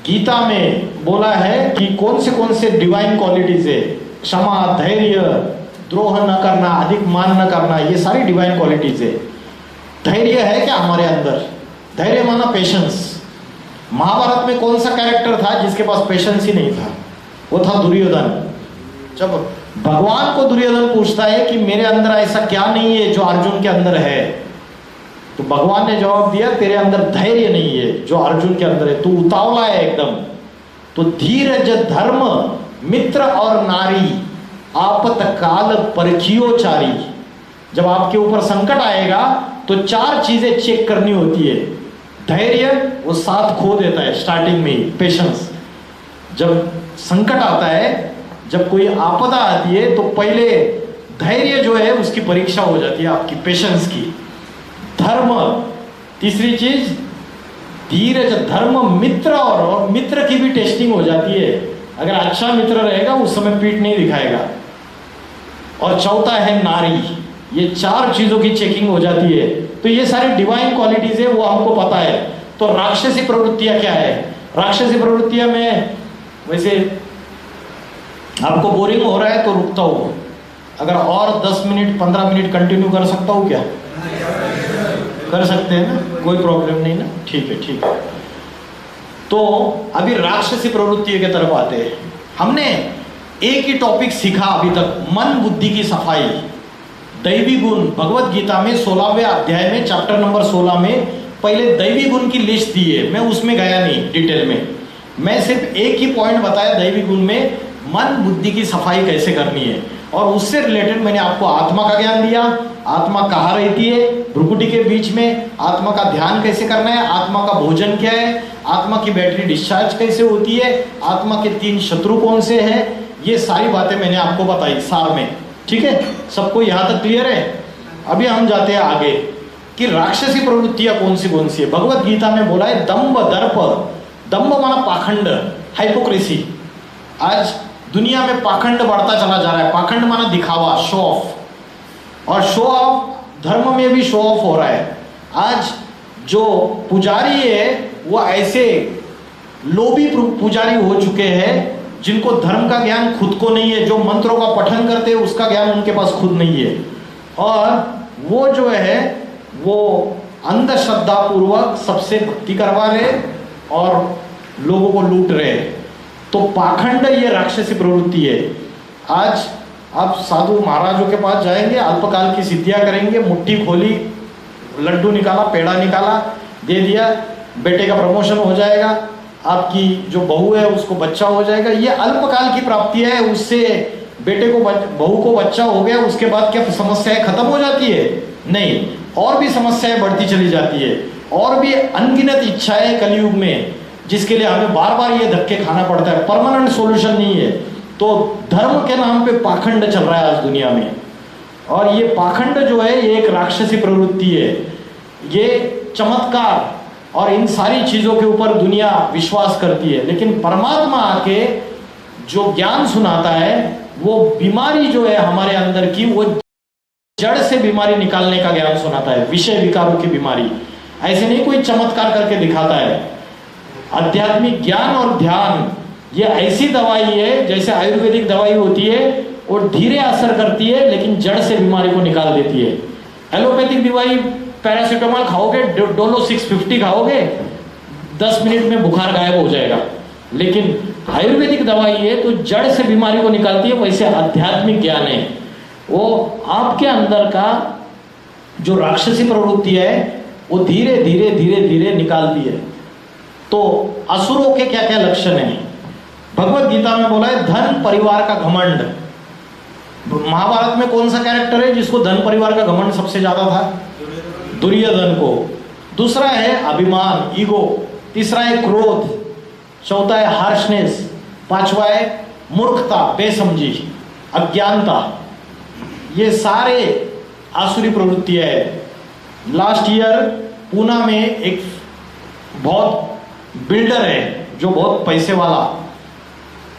गीता में बोला है कि कौन से डिवाइन क्वालिटीज है, क्षमा, धैर्य, द्रोह न करना, अधिक मान न करना, ये सारी डिवाइन क्वालिटीज है। धैर्य है क्या हमारे अंदर? धैर्य माना पेशेंस। महाभारत में कौन सा कैरेक्टर था जिसके पास पेशेंस ही नहीं था? वो था दुर्योधन। जब भगवान को दुर्योधन पूछता है कि मेरे अंदर ऐसा क्या नहीं है जो अर्जुन के अंदर है, तो भगवान ने जवाब दिया, तेरे अंदर धैर्य नहीं है जो अर्जुन के अंदर है, तू उतावला है एकदम। तो धीरज, धर्म, मित्र और नारी, आपत काल परखियो चारी। जब आपके ऊपर संकट आएगा तो 4 चीजें चेक करनी होती है। धैर्य वो साथ खो देता है स्टार्टिंग में ही, पेशेंस। जब संकट आता है, जब कोई आपदा आती है, तो पहले धैर्य जो है उसकी परीक्षा हो जाती है आपकी, पेशेंस की। धर्म, तीसरी चीज धीरज, धर्म, मित्र, और मित्र की भी टेस्टिंग हो जाती है। अगर अच्छा मित्र रहेगा उस समय पीठ नहीं दिखाएगा। और चौथा है नारी। ये 4 चीजों की चेकिंग हो जाती है। तो ये सारी डिवाइन क्वालिटीज है, वो हमको पता है। तो राक्षसी प्रवृत्तियां क्या है? राक्षसी प्रवृत्तियां में वैसे आपको बोरिंग हो रहा है तो रुकता हूं, अगर और 10 मिनट 15 मिनट कंटिन्यू कर सकता हूं क्या? कर सकते हैं ना, कोई प्रॉब्लम नहीं ना, ठीक है ठीक है। तो अभी राक्षसी प्रवृत्ति की तरफ आते हैं। हमने एक ही टॉपिक सीखा अभी तक, मन बुद्धि की सफाई, दैवी गुण। भगवत गीता में 16वें अध्याय में चैप्टर नंबर 16 में पहले दैवी गुण की लिस्ट दी है, मैं उसमें गया नहीं डिटेल में, मैं सिर्फ एक ही पॉइंट बताया दैवी गुण में मन बुद्धि की सफाई कैसे करनी है। और उससे रिलेटेड मैंने आपको आत्मा का ज्ञान दिया, आत्मा कहाँ रहती है, भ्रुकुटी के बीच में, आत्मा का ध्यान कैसे करना है, आत्मा का भोजन क्या है, आत्मा की बैटरी डिस्चार्ज कैसे होती है, आत्मा के 3 शत्रु कौन से हैं, ये सारी बातें मैंने आपको बताई सार में। ठीक है, सबको यहाँ तक क्लियर है? अभी हम जाते हैं आगे कि राक्षसी प्रवृत्तियां कौन सी है। भगवत गीता में बोला है दंभ दर्प, दंभ माना पाखंड, हाइपोक्रेसी। आज दुनिया में पाखंड बढ़ता चला जा रहा है, पाखंड माना दिखावा, शो ऑफ, और शो ऑफ धर्म में भी शो ऑफ हो रहा है। आज जो पुजारी है वो ऐसे लोभी पुजारी हो चुके हैं जिनको धर्म का ज्ञान खुद को नहीं है, जो मंत्रों का पठन करते हैं उसका ज्ञान उनके पास खुद नहीं है, और वो जो है वो अंधश्रद्धा पूर्वक सबसे भक्ति करवा रहे और लोगों को लूट रहे हैं। तो पाखंड ये राक्षसी प्रवृत्ति है। आज आप साधु महाराजों के पास जाएंगे, अल्पकाल की सिद्धियां करेंगे, मुट्ठी खोली, लड्डू निकाला, पेड़ा निकाला, दे दिया, बेटे का प्रमोशन हो जाएगा, आपकी जो बहू है उसको बच्चा हो जाएगा, ये अल्पकाल की प्राप्ति है। उससे बेटे को बहू को बच्चा हो गया, उसके बाद क्या समस्याएं खत्म हो जाती है? नहीं, और भी समस्याएं बढ़ती चली जाती है, और भी अनगिनत इच्छाएं कलयुग में, जिसके लिए हमें बार बार ये धक्के खाना पड़ता है, परमानेंट सॉल्यूशन नहीं है। तो धर्म के नाम पे पाखंड चल रहा है आज दुनिया में, और ये पाखंड जो है ये एक राक्षसी प्रवृत्ति है। ये चमत्कार और इन सारी चीजों के ऊपर दुनिया विश्वास करती है, लेकिन परमात्मा आके जो ज्ञान सुनाता है वो बीमारी जो है हमारे अंदर की, वो जड़ से बीमारी निकालने का ज्ञान सुनाता है, विषय विकारों की बीमारी। ऐसे नहीं कोई चमत्कार करके दिखाता है। आध्यात्मिक ज्ञान और ध्यान ये ऐसी दवाई है जैसे आयुर्वेदिक दवाई होती है, और धीरे असर करती है लेकिन जड़ से बीमारी को निकाल देती है। एलोपैथिक दवाई पैरासीटामोल खाओगे, डोलो 650 खाओगे, 10 मिनट में बुखार गायब हो जाएगा, लेकिन आयुर्वेदिक दवाई है तो जड़ से बीमारी को निकालती है। वैसे आध्यात्मिक ज्ञान है वो आपके अंदर का जो राक्षसी प्रवृत्ति है वो धीरे धीरे धीरे धीरे निकालती है। तो असुरों के क्या क्या लक्षण हैं? भगवत गीता में बोला है धन परिवार का घमंड। महाभारत में कौन सा कैरेक्टर है जिसको धन परिवार का घमंड सबसे ज्यादा था? दुर्योधन को। दूसरा है अभिमान, ईगो। तीसरा है क्रोध। चौथा है हार्शनेस। पांचवा है मूर्खता, बेसमझी, अज्ञानता। ये सारे आसुरी प्रवृत्तियां है। लास्ट ईयर पूना में एक बहुत बिल्डर है जो बहुत पैसे वाला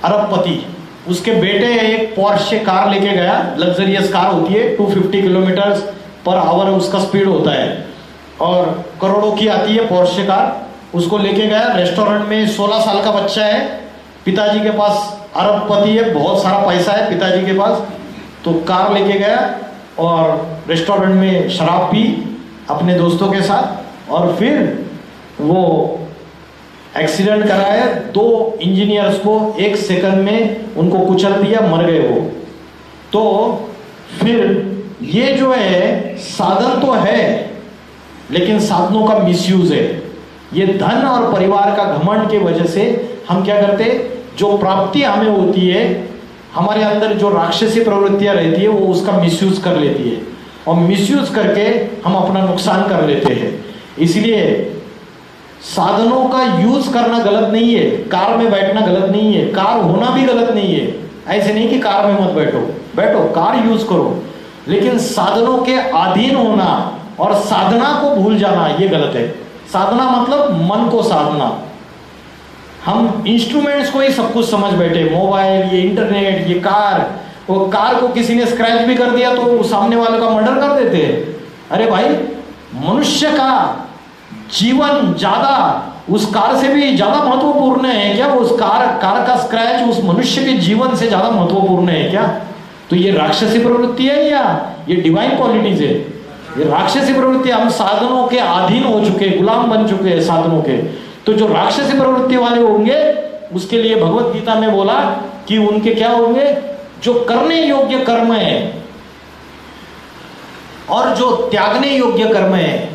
अरबपति, उसके बेटे एक पोर्शे कार लेके गया, लग्जरियस कार होती है, 250 किलोमीटर पर आवर उसका स्पीड होता है और करोड़ों की आती है पोर्शे कार। उसको लेके गया रेस्टोरेंट में, 16 साल का बच्चा है, पिताजी के पास अरबपति है, बहुत सारा पैसा है पिताजी के पास, तो कार लेके गया और रेस्टोरेंट में शराब पी अपने दोस्तों के साथ, और फिर वो एक्सीडेंट कराया। 2 इंजीनियर्स को 1 सेकंड में उनको कुचल दिया, मर गए वो। तो फिर ये जो है साधन तो है लेकिन साधनों का मिसयूज है। ये धन और परिवार का घमंड के वजह से हम क्या करते, जो प्राप्ति हमें होती है, हमारे अंदर जो राक्षसी प्रवृत्तियां रहती है वो उसका मिसयूज कर लेती है, और मिसयूज करके हम अपना नुकसान कर लेते हैं। इसलिए साधनों का यूज करना गलत नहीं है, कार में बैठना गलत नहीं है, कार होना भी गलत नहीं है। ऐसे नहीं कि कार में मत बैठो, बैठो, कार यूज करो, लेकिन साधनों के अधीन होना और साधना को भूल जाना ये गलत है। साधना मतलब मन को साधना। हम इंस्ट्रूमेंट्स को ही सब कुछ समझ बैठे, मोबाइल, ये इंटरनेट, ये कार। वो कार को किसी ने स्क्रैच भी कर दिया तो सामने वाले का मर्डर कर देते हैं। अरे भाई, मनुष्य का जीवन ज्यादा उस कार से भी ज्यादा महत्वपूर्ण है क्या? उस कार का स्क्रैच उस मनुष्य के जीवन से ज्यादा महत्वपूर्ण है क्या? तो ये राक्षसी प्रवृत्ति है या ये डिवाइन क्वालिटीज है? ये राक्षसी प्रवृत्ति। हम साधनों के अधीन हो चुके, गुलाम बन चुके हैं साधनों के। तो जो राक्षसी प्रवृत्ति वाले होंगे उसके लिए भगवत गीता में बोला कि उनके क्या होंगे? जो करने योग्य कर्म है और जो त्यागने योग्य कर्म है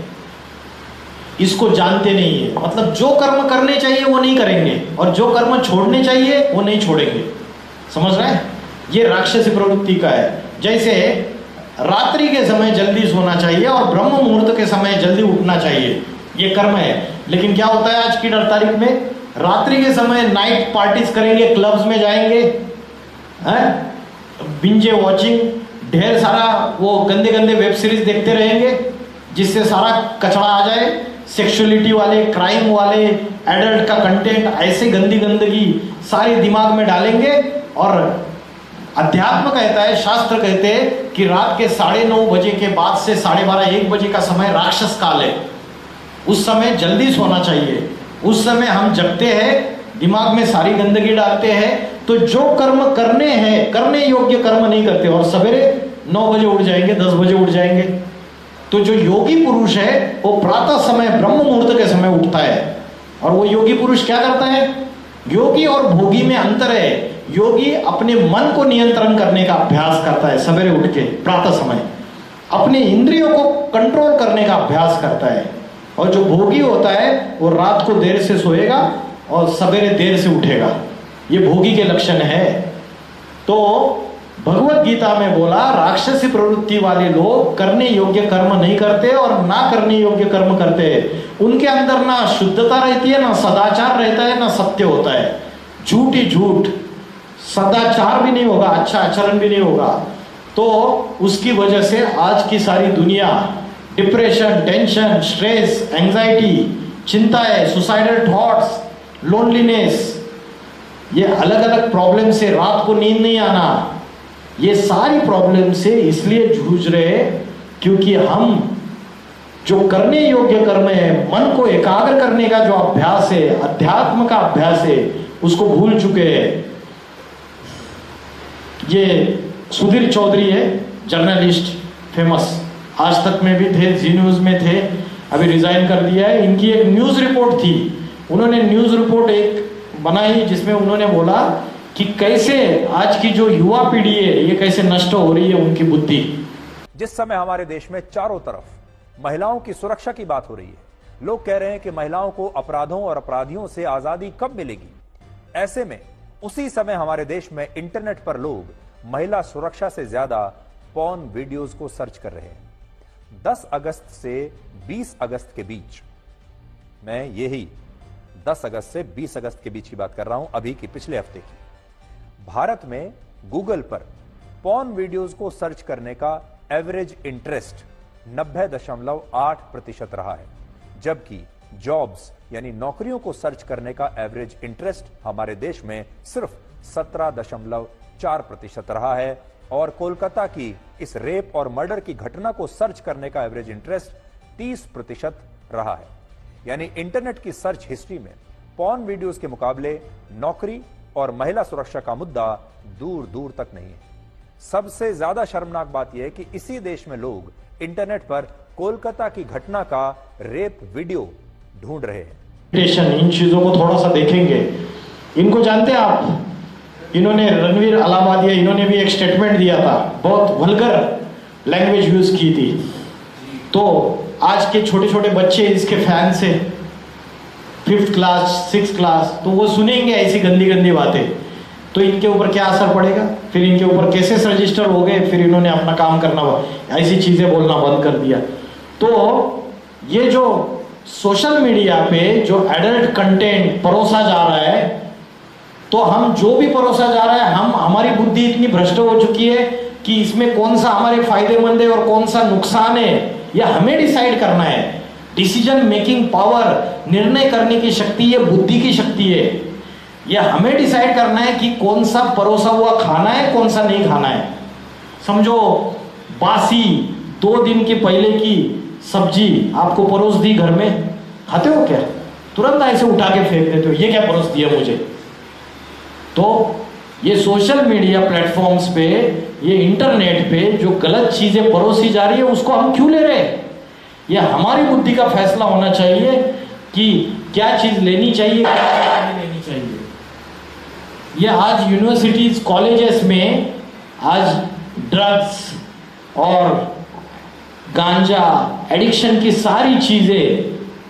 इसको जानते नहीं है। मतलब जो कर्म करने चाहिए वो नहीं करेंगे और जो कर्म छोड़ने चाहिए वो नहीं छोड़ेंगे। समझ रहे हैं? ये राक्षसी प्रवृत्ति का है। जैसे रात्रि के समय जल्दी सोना चाहिए और ब्रह्म मुहूर्त के समय जल्दी उठना चाहिए, ये कर्म है। लेकिन क्या होता है आज की तारीख में? रात्रि के समय नाइट पार्टीज करेंगे, क्लब्स में जाएंगे, बिंजे वॉचिंग, ढेर सारा वो गंदे गंदे वेब सीरीज देखते रहेंगे जिससे सारा कचरा आ जाए। सेक्सुअलिटी वाले, क्राइम वाले, एडल्ट का कंटेंट, ऐसे गंदी गंदगी सारी दिमाग में डालेंगे। और अध्यात्म कहता है, शास्त्र कहते हैं कि रात के 9:30 बजे के बाद से 12:30 1 बजे का समय राक्षस काल है। उस समय जल्दी सोना चाहिए। उस समय हम जगते हैं, दिमाग में सारी गंदगी डालते हैं। तो जो कर्म करने हैं, करने योग्य कर्म नहीं करते और सवेरे 9 बजे उठ जाएंगे, 10 बजे उठ जाएंगे। तो जो योगी पुरुष है वो प्रातः समय ब्रह्म मुहूर्त के समय उठता है। और वो योगी पुरुष क्या करता है? योगी और भोगी में अंतर है। योगी अपने मन को नियंत्रण करने का अभ्यास करता है सवेरे उठ के प्रातः समय, अपने इंद्रियों को कंट्रोल करने का अभ्यास करता है। और जो भोगी होता है वो रात को देर से सोएगा और सवेरे देर से उठेगा। ये भोगी के लक्षण है। तो भगवत गीता में बोला राक्षसी प्रवृत्ति वाले लोग करने योग्य कर्म नहीं करते और ना करने योग्य कर्म करते। उनके अंदर ना शुद्धता रहती है, ना सदाचार रहता है, ना सत्य होता है। झूठ ही झूठ, सदाचार भी नहीं होगा, अच्छा आचरण भी नहीं होगा। तो उसकी वजह से आज की सारी दुनिया डिप्रेशन, टेंशन, स्ट्रेस, एंजाइटी, चिंताएं, सुसाइडल थॉट्स, लोनलीनेस, ये अलग अलग प्रॉब्लम से, रात को नींद नहीं आना, ये सारी प्रॉब्लम से इसलिए जूझ रहे क्योंकि हम जो करने योग्य कर्म है, मन को एकाग्र करने का जो अभ्यास है, अध्यात्म का अभ्यास है, उसको भूल चुके हैं। ये सुधीर चौधरी है, जर्नलिस्ट, फेमस, आज तक में भी थे, जी न्यूज में थे, अभी रिजाइन कर दिया है। इनकी एक न्यूज रिपोर्ट थी, उन्होंने न्यूज रिपोर्ट एक बनाई जिसमें उन्होंने बोला कि कैसे आज की जो युवा पीढ़ी है ये कैसे नष्ट हो रही है उनकी बुद्धि। जिस समय हमारे देश में चारों तरफ महिलाओं की सुरक्षा की बात हो रही है, लोग कह रहे हैं कि महिलाओं को अपराधों और अपराधियों से आजादी कब मिलेगी। ऐसे में उसी समय हमारे देश में इंटरनेट पर लोग महिला सुरक्षा से ज्यादा पॉर्न वीडियोस को सर्च कर रहे हैं। 10 अगस्त से 20 अगस्त के बीच, मैं यही 10 अगस्त से 20 अगस्त के बीच की बात कर रहा हूं, अभी की पिछले हफ्ते की, भारत में गूगल पर पॉर्न वीडियोस को सर्च करने का एवरेज इंटरेस्ट 90.8% रहा है, जबकि जॉब्स यानी नौकरियों को सर्च करने का एवरेज इंटरेस्ट हमारे देश में सिर्फ 17.4% रहा है। और कोलकाता की इस रेप और मर्डर की घटना को सर्च करने का एवरेज इंटरेस्ट 30% रहा है। यानी इंटरनेट की सर्च हिस्ट्री में पॉर्न वीडियोस के मुकाबले नौकरी और महिला सुरक्षा का मुद्दा दूर दूर तक नहीं है। सबसे ज्यादा शर्मनाक बात यह है कि इसी देश में लोग इंटरनेट पर कोलकाता की घटना का रेप वीडियो ढूंढ रहे हैं। इन चीजों को थोड़ा सा देखेंगे। इनको जानते हैं आप? इन्होंने रणवीर अलाहाबादिया, इन्होंने भी एक स्टेटमेंट दिया था, बहुत वल्गर लैंग्वेज यूज की थी। तो आज के छोटे छोटे बच्चे इसके फैन से, 5th क्लास 6th क्लास, तो वो सुनेंगे ऐसी गंदी गंदी बातें, तो इनके ऊपर क्या असर पड़ेगा? फिर इनके ऊपर केसेस रजिस्टर हो गए, फिर इन्होंने अपना काम करना, ऐसी चीजें बोलना बंद कर दिया। तो ये जो सोशल मीडिया पे जो एडल्ट कंटेंट परोसा जा रहा है, तो हम जो भी परोसा जा रहा है, हमारी बुद्धि इतनी भ्रष्ट हो चुकी है कि इसमें कौन सा हमारे फायदेमंद है और कौन सा नुकसान है, यह हमें डिसाइड करना है। डिसीजन मेकिंग पावर, निर्णय करने की शक्ति, ये बुद्धि की शक्ति है। यह हमें डिसाइड करना है कि कौन सा परोसा हुआ खाना है, कौन सा नहीं खाना है। समझो बासी 2 दिन के पहले की सब्जी आपको परोस दी घर में, खाते हो क्या? तुरंत ऐसे उठा के फेंक देते हो, ये क्या परोस दिया मुझे? तो ये सोशल मीडिया प्लेटफॉर्म्स पे, ये इंटरनेट पे जो गलत चीजें परोसी जा रही है उसको हम क्यों ले रहे हैं? ये हमारी बुद्धि का फैसला होना चाहिए कि क्या चीज लेनी चाहिए, क्या चीज नहीं लेनी चाहिए। ये आज यूनिवर्सिटीज कॉलेजेस में आज ड्रग्स और गांजा एडिक्शन की सारी चीजें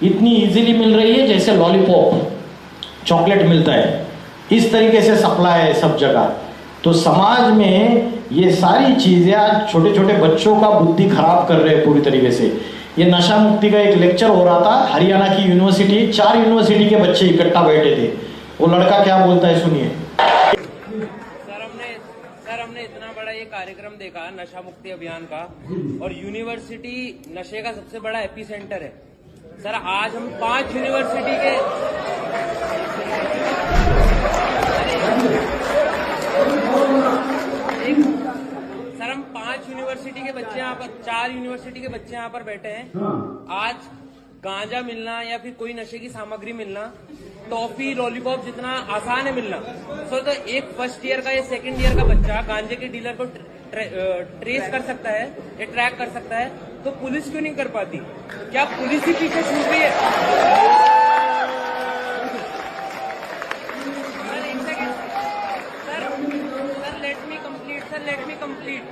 इतनी इजीली मिल रही है जैसे लॉलीपॉप चॉकलेट मिलता है, इस तरीके से सप्लाई है सब जगह। तो समाज में ये सारी चीजें आज छोटे छोटे बच्चों का बुद्धि खराब कर रहे हैं पूरी तरीके से। ये नशा मुक्ति का एक लेक्चर हो रहा था हरियाणा की यूनिवर्सिटी, 4 यूनिवर्सिटी के बच्चे इकट्ठा बैठे थे। वो लड़का क्या बोलता है सुनिए। सर हमने इतना बड़ा ये कार्यक्रम देखा नशा मुक्ति अभियान का, और यूनिवर्सिटी नशे का सबसे बड़ा एपी सेंटर है। सर आज हम 5 यूनिवर्सिटी के सर हम 5 यूनिवर्सिटी के बच्चे यहाँ पर, 4 यूनिवर्सिटी के बच्चे यहाँ पर बैठे हैं। आज गांजा मिलना या फिर कोई नशे की सामग्री मिलना, टॉफी लॉलीपॉप जितना आसान है मिलना, तो एक फर्स्ट ईयर का या सेकंड ईयर का बच्चा गांजे के डीलर को ट्रेस कर सकता है या ट्रैक कर सकता है, तो पुलिस क्यों नहीं कर पाती? क्या पुलिस ही पीछे छूट रही है? Sir let me complete.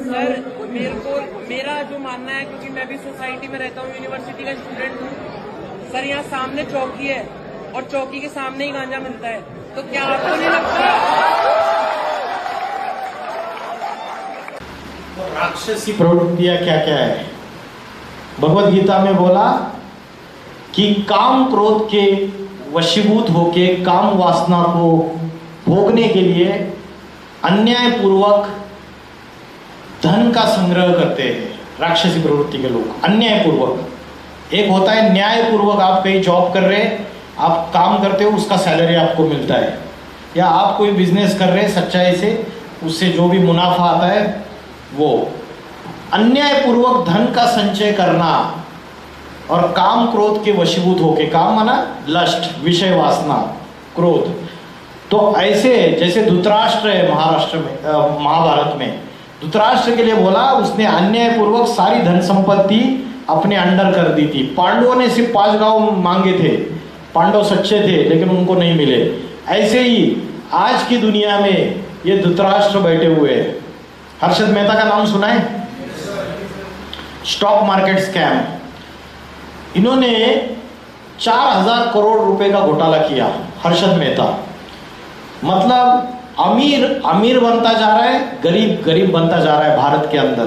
Sir मेरा जो मानना है, क्योंकि मैं भी सोसाइटी में रहता हूँ, यूनिवर्सिटी का स्टूडेंट हूँ सर, यहाँ सामने चौकी है और चौकी के सामने ही गांजा मिलता है, तो क्या आपको नहीं लगता? तो राक्षसी प्रवृत्तियां क्या क्या है? भगवत गीता में बोला कि काम क्रोध के वशीभूत होके काम वासना को भोगने के लिए अन्यायपूर्वक धन का संग्रह करते हैं राक्षसी प्रवृत्ति के लोग। अन्यायपूर्वक, एक होता है न्यायपूर्वक, आप कहीं जॉब कर रहे, आप काम करते हो, उसका सैलरी आपको मिलता है, या आप कोई बिजनेस कर रहे सच्चाई से, उससे जो भी मुनाफा आता है वो। अन्यायपूर्वक धन का संचय करना और काम क्रोध के वशीभूत होके, काम माना लस्ट, विषय वासना, क्रोध। तो ऐसे जैसे धृतराष्ट्र है महाराष्ट्र में, महाभारत में धृतराष्ट्र के लिए बोला, उसने अन्यायपूर्वक सारी धन संपत्ति अपने अंडर कर दी थी। पांडवों ने सिर्फ 5 गांव मांगे थे, पांडव सच्चे थे लेकिन उनको नहीं मिले। ऐसे ही आज की दुनिया में ये धृतराष्ट्र बैठे हुए हैं। हर्षद मेहता का नाम सुना है? स्टॉक मार्केट स्कैम, इन्होंने 4000 करोड़ रुपए का घोटाला किया। हर्षद मेहता मतलब अमीर बनता जा रहा है, गरीब बनता जा रहा है भारत के अंदर।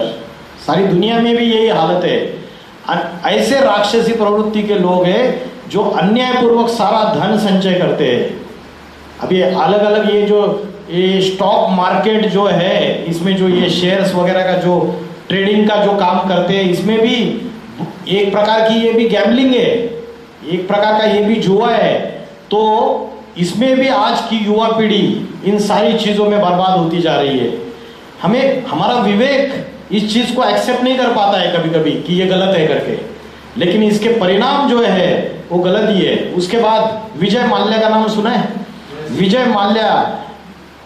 सारी दुनिया में भी यही हालत है। ऐसे राक्षसी प्रवृत्ति के लोग हैं जो अन्यायपूर्वक सारा धन संचय करते हैं। अभी अलग अलग ये स्टॉक मार्केट जो है, इसमें जो ये शेयर्स वगैरह का जो ट्रेडिंग का जो काम करते हैं, इसमें भी एक प्रकार की ये भी गैम्बलिंग है, एक प्रकार का ये भी जुआ है। तो इसमें भी आज की युवा पीढ़ी इन सारी चीजों में बर्बाद होती जा रही है। हमारा विवेक इस चीज को एक्सेप्ट नहीं कर पाता है कभी कभी कि ये गलत है करके, लेकिन इसके परिणाम जो है वो गलत ही है। उसके बाद विजय माल्या का नाम सुना है? विजय माल्या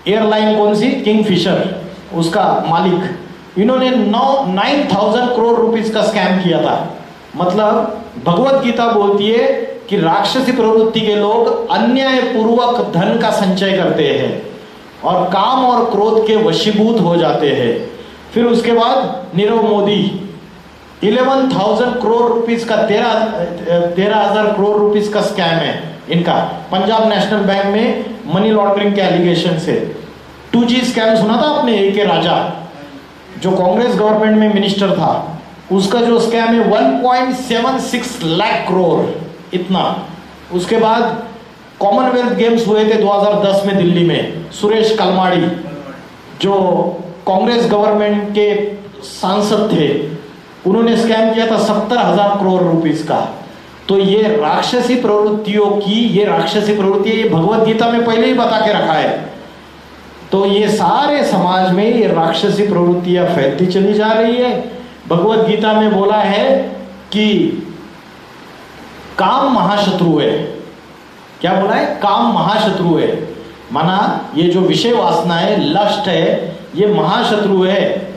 एयरलाइन कौन सी, किंगफिशर, उसका मालिक, इन्होंने 9000 करोड़ रुपीस का स्कैम किया था। मतलब भगवत गीता बोलती है कि राक्षसी प्रवृत्ति के लोग अन्यायपूर्वक धन का संचय करते हैं और काम और क्रोध के वशीभूत हो जाते हैं। फिर उसके बाद नीरव मोदी 11,000 करोड़ रुपीस का 13,000 करोड़ रुपीस का स्कैम है इनका, पंजाब नेशनल बैंक में मनी लॉन्ड्रिंग के एलिगेशन से। 2G स्कैम सुना था आपने? AK राजा जो कांग्रेस गवर्नमेंट में मिनिस्टर था, उसका जो स्कैम है 1.76 लाख करोड़, इतना। उसके बाद कॉमनवेल्थ गेम्स हुए थे 2010 में दिल्ली में, सुरेश कलमाड़ी जो कांग्रेस गवर्नमेंट के सांसद थे, उन्होंने स्कैम किया था 70,000 करोड़ रुपीस का। तो ये राक्षसी प्रवृत्तियों की, ये राक्षसी प्रवृत्ति, ये भगवत गीता में पहले ही बता के रखा है। तो ये सारे समाज में ये राक्षसी प्रवृत्तियां फैलती चली जा रही है। भगवत गीता में बोला है कि काम महाशत्रु है। क्या बोला है? काम महाशत्रु है। माना ये जो विषय वासना है, लस्ट है, ये महाशत्रु है।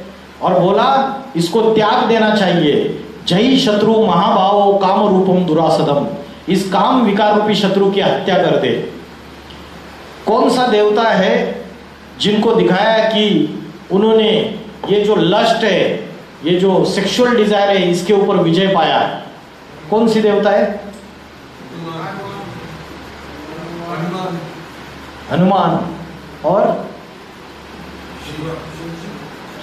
और बोला इसको त्याग देना चाहिए। जय शत्रु महाभाव काम रूपम दुरासदम। इस काम विकार रूपी शत्रु की हत्या कर दे। कौन सा देवता है जिनको दिखाया कि उन्होंने ये जो लस्ट है, ये जो सेक्सुअल डिजायर है, इसके ऊपर विजय पाया? कौन सी देवता है? हनुमान। और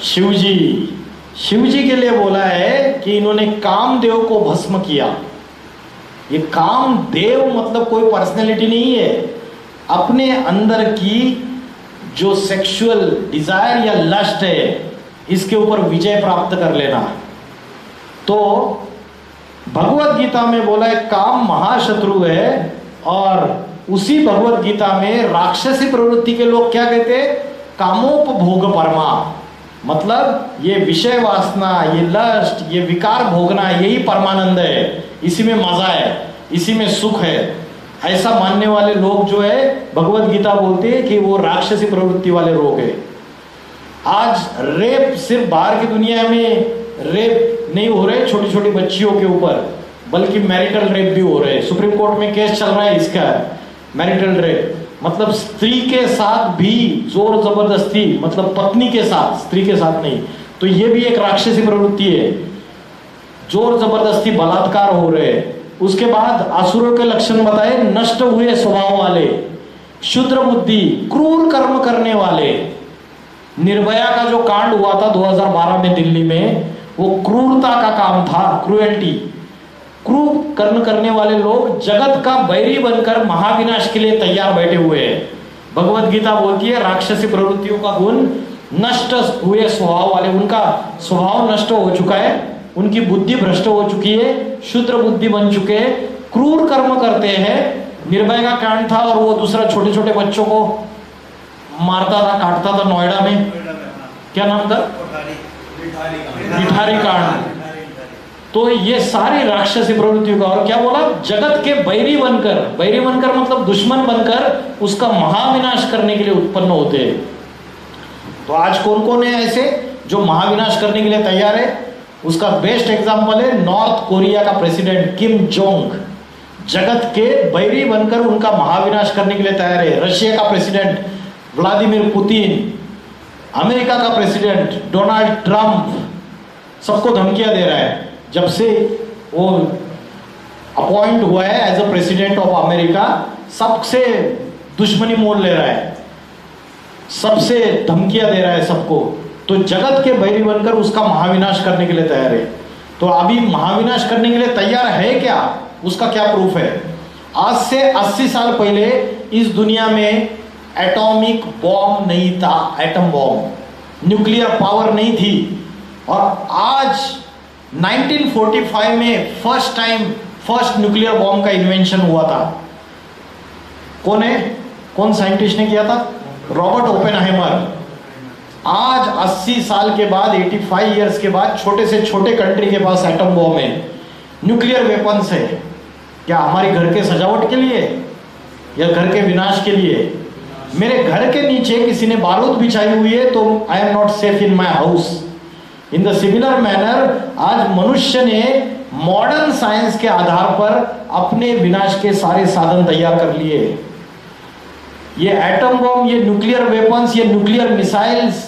शिवजी। शिवजी के लिए बोला है कि इन्होंने कामदेव को भस्म किया। ये कामदेव मतलब कोई पर्सनैलिटी नहीं है, अपने अंदर की जो सेक्सुअल डिजायर या लस्ट है, इसके ऊपर विजय प्राप्त कर लेना। तो भगवत गीता में बोला है काम महाशत्रु है। और उसी भगवत गीता में राक्षसी प्रवृत्ति के लोग क्या कहते हैं? कामोपभोग परमा। मतलब ये विषय वासना, ये लस्ट, ये विकार भोगना, यही परमानंद है, इसी में मजा है, इसी में सुख है। ऐसा मानने वाले लोग जो है, भगवत गीता बोलते हैं कि वो राक्षसी प्रवृत्ति वाले लोग हैं। आज रेप सिर्फ बाहर की दुनिया में रेप नहीं हो रहे छोटी छोटी बच्चियों के ऊपर, बल्कि मैरिटल रेप भी हो रहे हैं। सुप्रीम कोर्ट में केस चल रहा है इसका, मैरिटल रेप। मतलब स्त्री के साथ भी जोर जबरदस्ती, मतलब पत्नी के साथ, स्त्री के साथ नहीं। तो ये भी एक राक्षसी प्रवृत्ति है। जोर जबरदस्ती बलात्कार हो रहे हैं। उसके बाद असुरों के लक्षण बताए, नष्ट हुए स्वभाव वाले, क्षुद्र बुद्धि, क्रूर कर्म करने वाले। निर्भया का जो कांड हुआ था 2012 में दिल्ली में, वो क्रूरता का काम था, क्रूएल्टी। क्रूर कर्म करने वाले लोग जगत का बैरी बनकर महाविनाश के लिए तैयार बैठे हुए हैं। भगवत गीता बोलती है राक्षसी प्रवृत्तियों का गुण नष्ट हुए स्वभाव वाले, उनका स्वभाव नष्ट हो चुका है, उनकी बुद्धि भ्रष्ट हो चुकी है, क्षुद्र बुद्धि बन चुके हैं, क्रूर कर्म करते हैं। निर्भय का कांड था, और वो दूसरा छोटे छोटे बच्चों को मारता था, काटता था नोएडा में। क्या नाम था? भिठारी कांड। तो ये सारी राक्षसी प्रवृत्तियों का, और क्या बोला? जगत के बैरी बनकर, बैरी बनकर मतलब दुश्मन बनकर उसका महाविनाश करने के लिए उत्पन्न होते हैं। तो आज कौन कौन है ऐसे जो महाविनाश करने के लिए तैयार है? उसका बेस्ट एग्जांपल है नॉर्थ कोरिया का प्रेसिडेंट किम जोंग। जगत के बैरी बनकर उनका महाविनाश करने के लिए तैयार है। रशिया का प्रेसिडेंट व्लादिमीर पुतिन, अमेरिका का प्रेसिडेंट डोनाल्ड ट्रंप सबको धमकियां दे रहा है। जब से वो अपॉइंट हुआ है as a president of America, सबसे दुश्मनी मोल ले रहा है, सबसे धमकियां दे रहा है सबको। तो जगत के बैरी बनकर उसका महाविनाश करने के लिए तैयार है। तो अभी महाविनाश करने के लिए तैयार है क्या? उसका क्या प्रूफ है? आज से 80 साल पहले इस दुनिया में एटॉमिक बॉम्ब नहीं था, एटम बॉम्ब, न्यूक्लियर पावर नहीं थी। और आज 1945 में फर्स्ट न्यूक्लियर बॉम्ब का इन्वेंशन हुआ था। कौन है? कौन साइंटिस्ट ने किया था? Robert Oppenheimer. आज 80 साल के बाद, 85 इयर्स के बाद, छोटे से छोटे कंट्री के पास एटम बॉम्ब है, न्यूक्लियर वेपन्स है। क्या हमारी घर के सजावट के लिए या घर के विनाश के लिए? मेरे घर के नीचे किसी ने बारूद बिछाई हुई है तो आई am not safe in my house. In the similar manner आज मनुष्य ने मॉडर्न साइंस के आधार पर अपने विनाश के सारे साधन तैयार कर लिए। ये एटम बॉम्ब, ये न्यूक्लियर वेपन्स, ये न्यूक्लियर मिसाइल्स,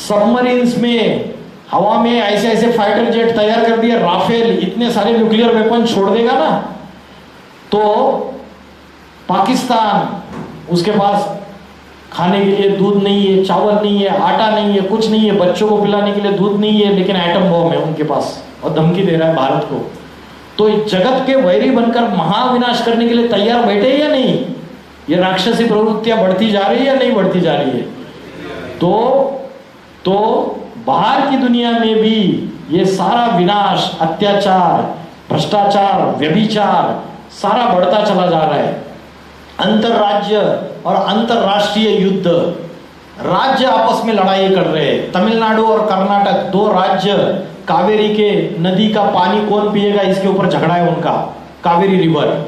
सबमरीन्स में, हवा में ऐसे ऐसे फाइटर जेट तैयार कर दिए, राफेल, इतने सारे न्यूक्लियर वेपन छोड़ देगा ना, तो पाकिस्तान, उसके पास खाने के लिए दूध नहीं है, चावल नहीं है, आटा नहीं है, कुछ नहीं है, बच्चों को पिलाने के लिए दूध नहीं है, लेकिन एटम बॉम्ब है उनके पास और धमकी दे रहा है भारत को। तो जगत के वैरी बनकर महाविनाश करने के लिए तैयार बैठे या नहीं? ये राक्षसी प्रवृत्तियां बढ़ती जा रही है या नहीं बढ़ती जा रही है? तो बाहर की दुनिया में भी ये सारा विनाश, अत्याचार, भ्रष्टाचार, व्यभिचार सारा बढ़ता चला जा रहा है। अंतरराज्य और अंतरराष्ट्रीय युद्ध, राज्य आपस में लड़ाई कर रहे हैं। तमिलनाडु और कर्नाटक, दो राज्य कावेरी के नदी का पानी कौन पिएगा, इसके ऊपर झगड़ा है उनका, कावेरी रिवर।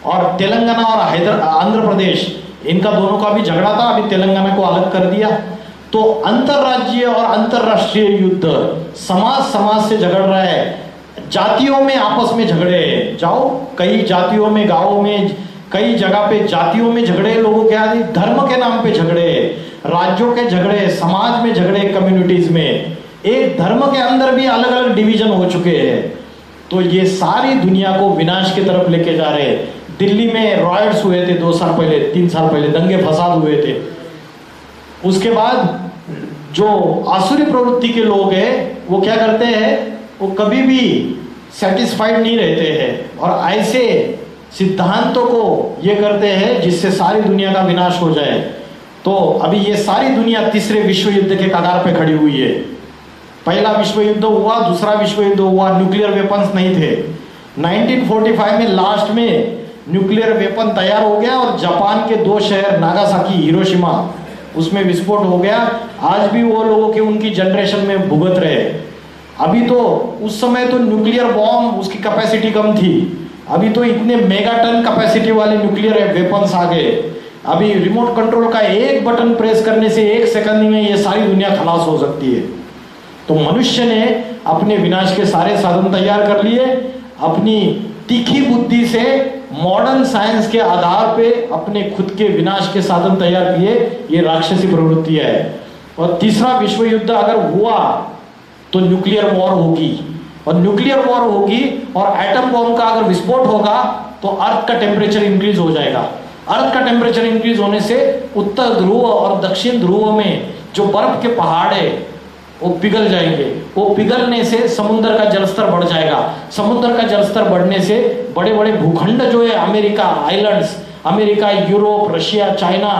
और तेलंगाना और आंध्र प्रदेश, इनका दोनों का भी झगड़ा था, अभी तेलंगाना को अलग कर दिया। तो अंतरराज्यीय और अंतरराष्ट्रीय युद्ध, समाज समाज से झगड़ रहा है, जातियों में आपस में झगड़े। जाओ कई जातियों में, गांवों में, कई जगह पे जातियों में झगड़े, लोगों के आदि धर्म के नाम पे झगड़े, राज्यों के झगड़े, समाज में झगड़े, कम्युनिटीज में, एक धर्म के अंदर भी अलग अलग डिवीजन हो चुके हैं। तो ये सारी दुनिया को विनाश की तरफ लेके जा रहे हैं। दिल्ली में रॉयट्स हुए थे 2 साल पहले, 3 साल पहले दंगे फसाद हुए थे। उसके बाद जो आसुरी प्रवृत्ति के लोग हैं वो क्या करते हैं, वो कभी भी सेटिस्फाइड नहीं रहते हैं और ऐसे सिद्धांतों को ये करते हैं जिससे सारी दुनिया का विनाश हो जाए। तो अभी ये सारी दुनिया तीसरे विश्व युद्ध के कगार पे खड़ी हुई है। पहला विश्व युद्ध हुआ, दूसरा विश्व युद्ध हुआ, न्यूक्लियर वेपन्स नहीं थे। 1945 में लास्ट में न्यूक्लियर वेपन तैयार हो गया और जापान के 2 शहर नागासाकी, हिरोशिमा, उसमें विस्फोट हो गया। आज भी वो लोगों के उनकी जनरेशन में भुगत रहे। अभी तो उस समय तो न्यूक्लियर बॉम्ब उसकी कैपेसिटी कम थी, अभी तो इतने मेगाटन कैपेसिटी वाले न्यूक्लियर वेपन्स आ गए। अभी रिमोट कंट्रोल का एक बटन प्रेस करने से 1 सेकंड में ये सारी दुनिया खलास हो सकती है। तो मनुष्य ने अपने विनाश के सारे साधन तैयार कर लिए, अपनी तीखी बुद्धि से मॉडर्न साइंस के आधार पे अपने खुद के विनाश के साधन तैयार किए। ये राक्षसी प्रवृत्ति है। और तीसरा विश्व युद्ध अगर हुआ तो न्यूक्लियर वॉर होगी, और न्यूक्लियर वॉर होगी और एटम बॉम्ब का अगर विस्फोट होगा तो अर्थ का टेम्परेचर इंक्रीज हो जाएगा। अर्थ का टेम्परेचर इंक्रीज होने से उत्तर ध्रुव और दक्षिण ध्रुव में जो बर्फ के पहाड़ है वो पिघल जाएंगे। वो पिघलने से समुद्र का जलस्तर बढ़ जाएगा। समुद्र का जलस्तर बढ़ने से बड़े बड़े भूखंड जो है, America islands, America, Europe, Russia, China,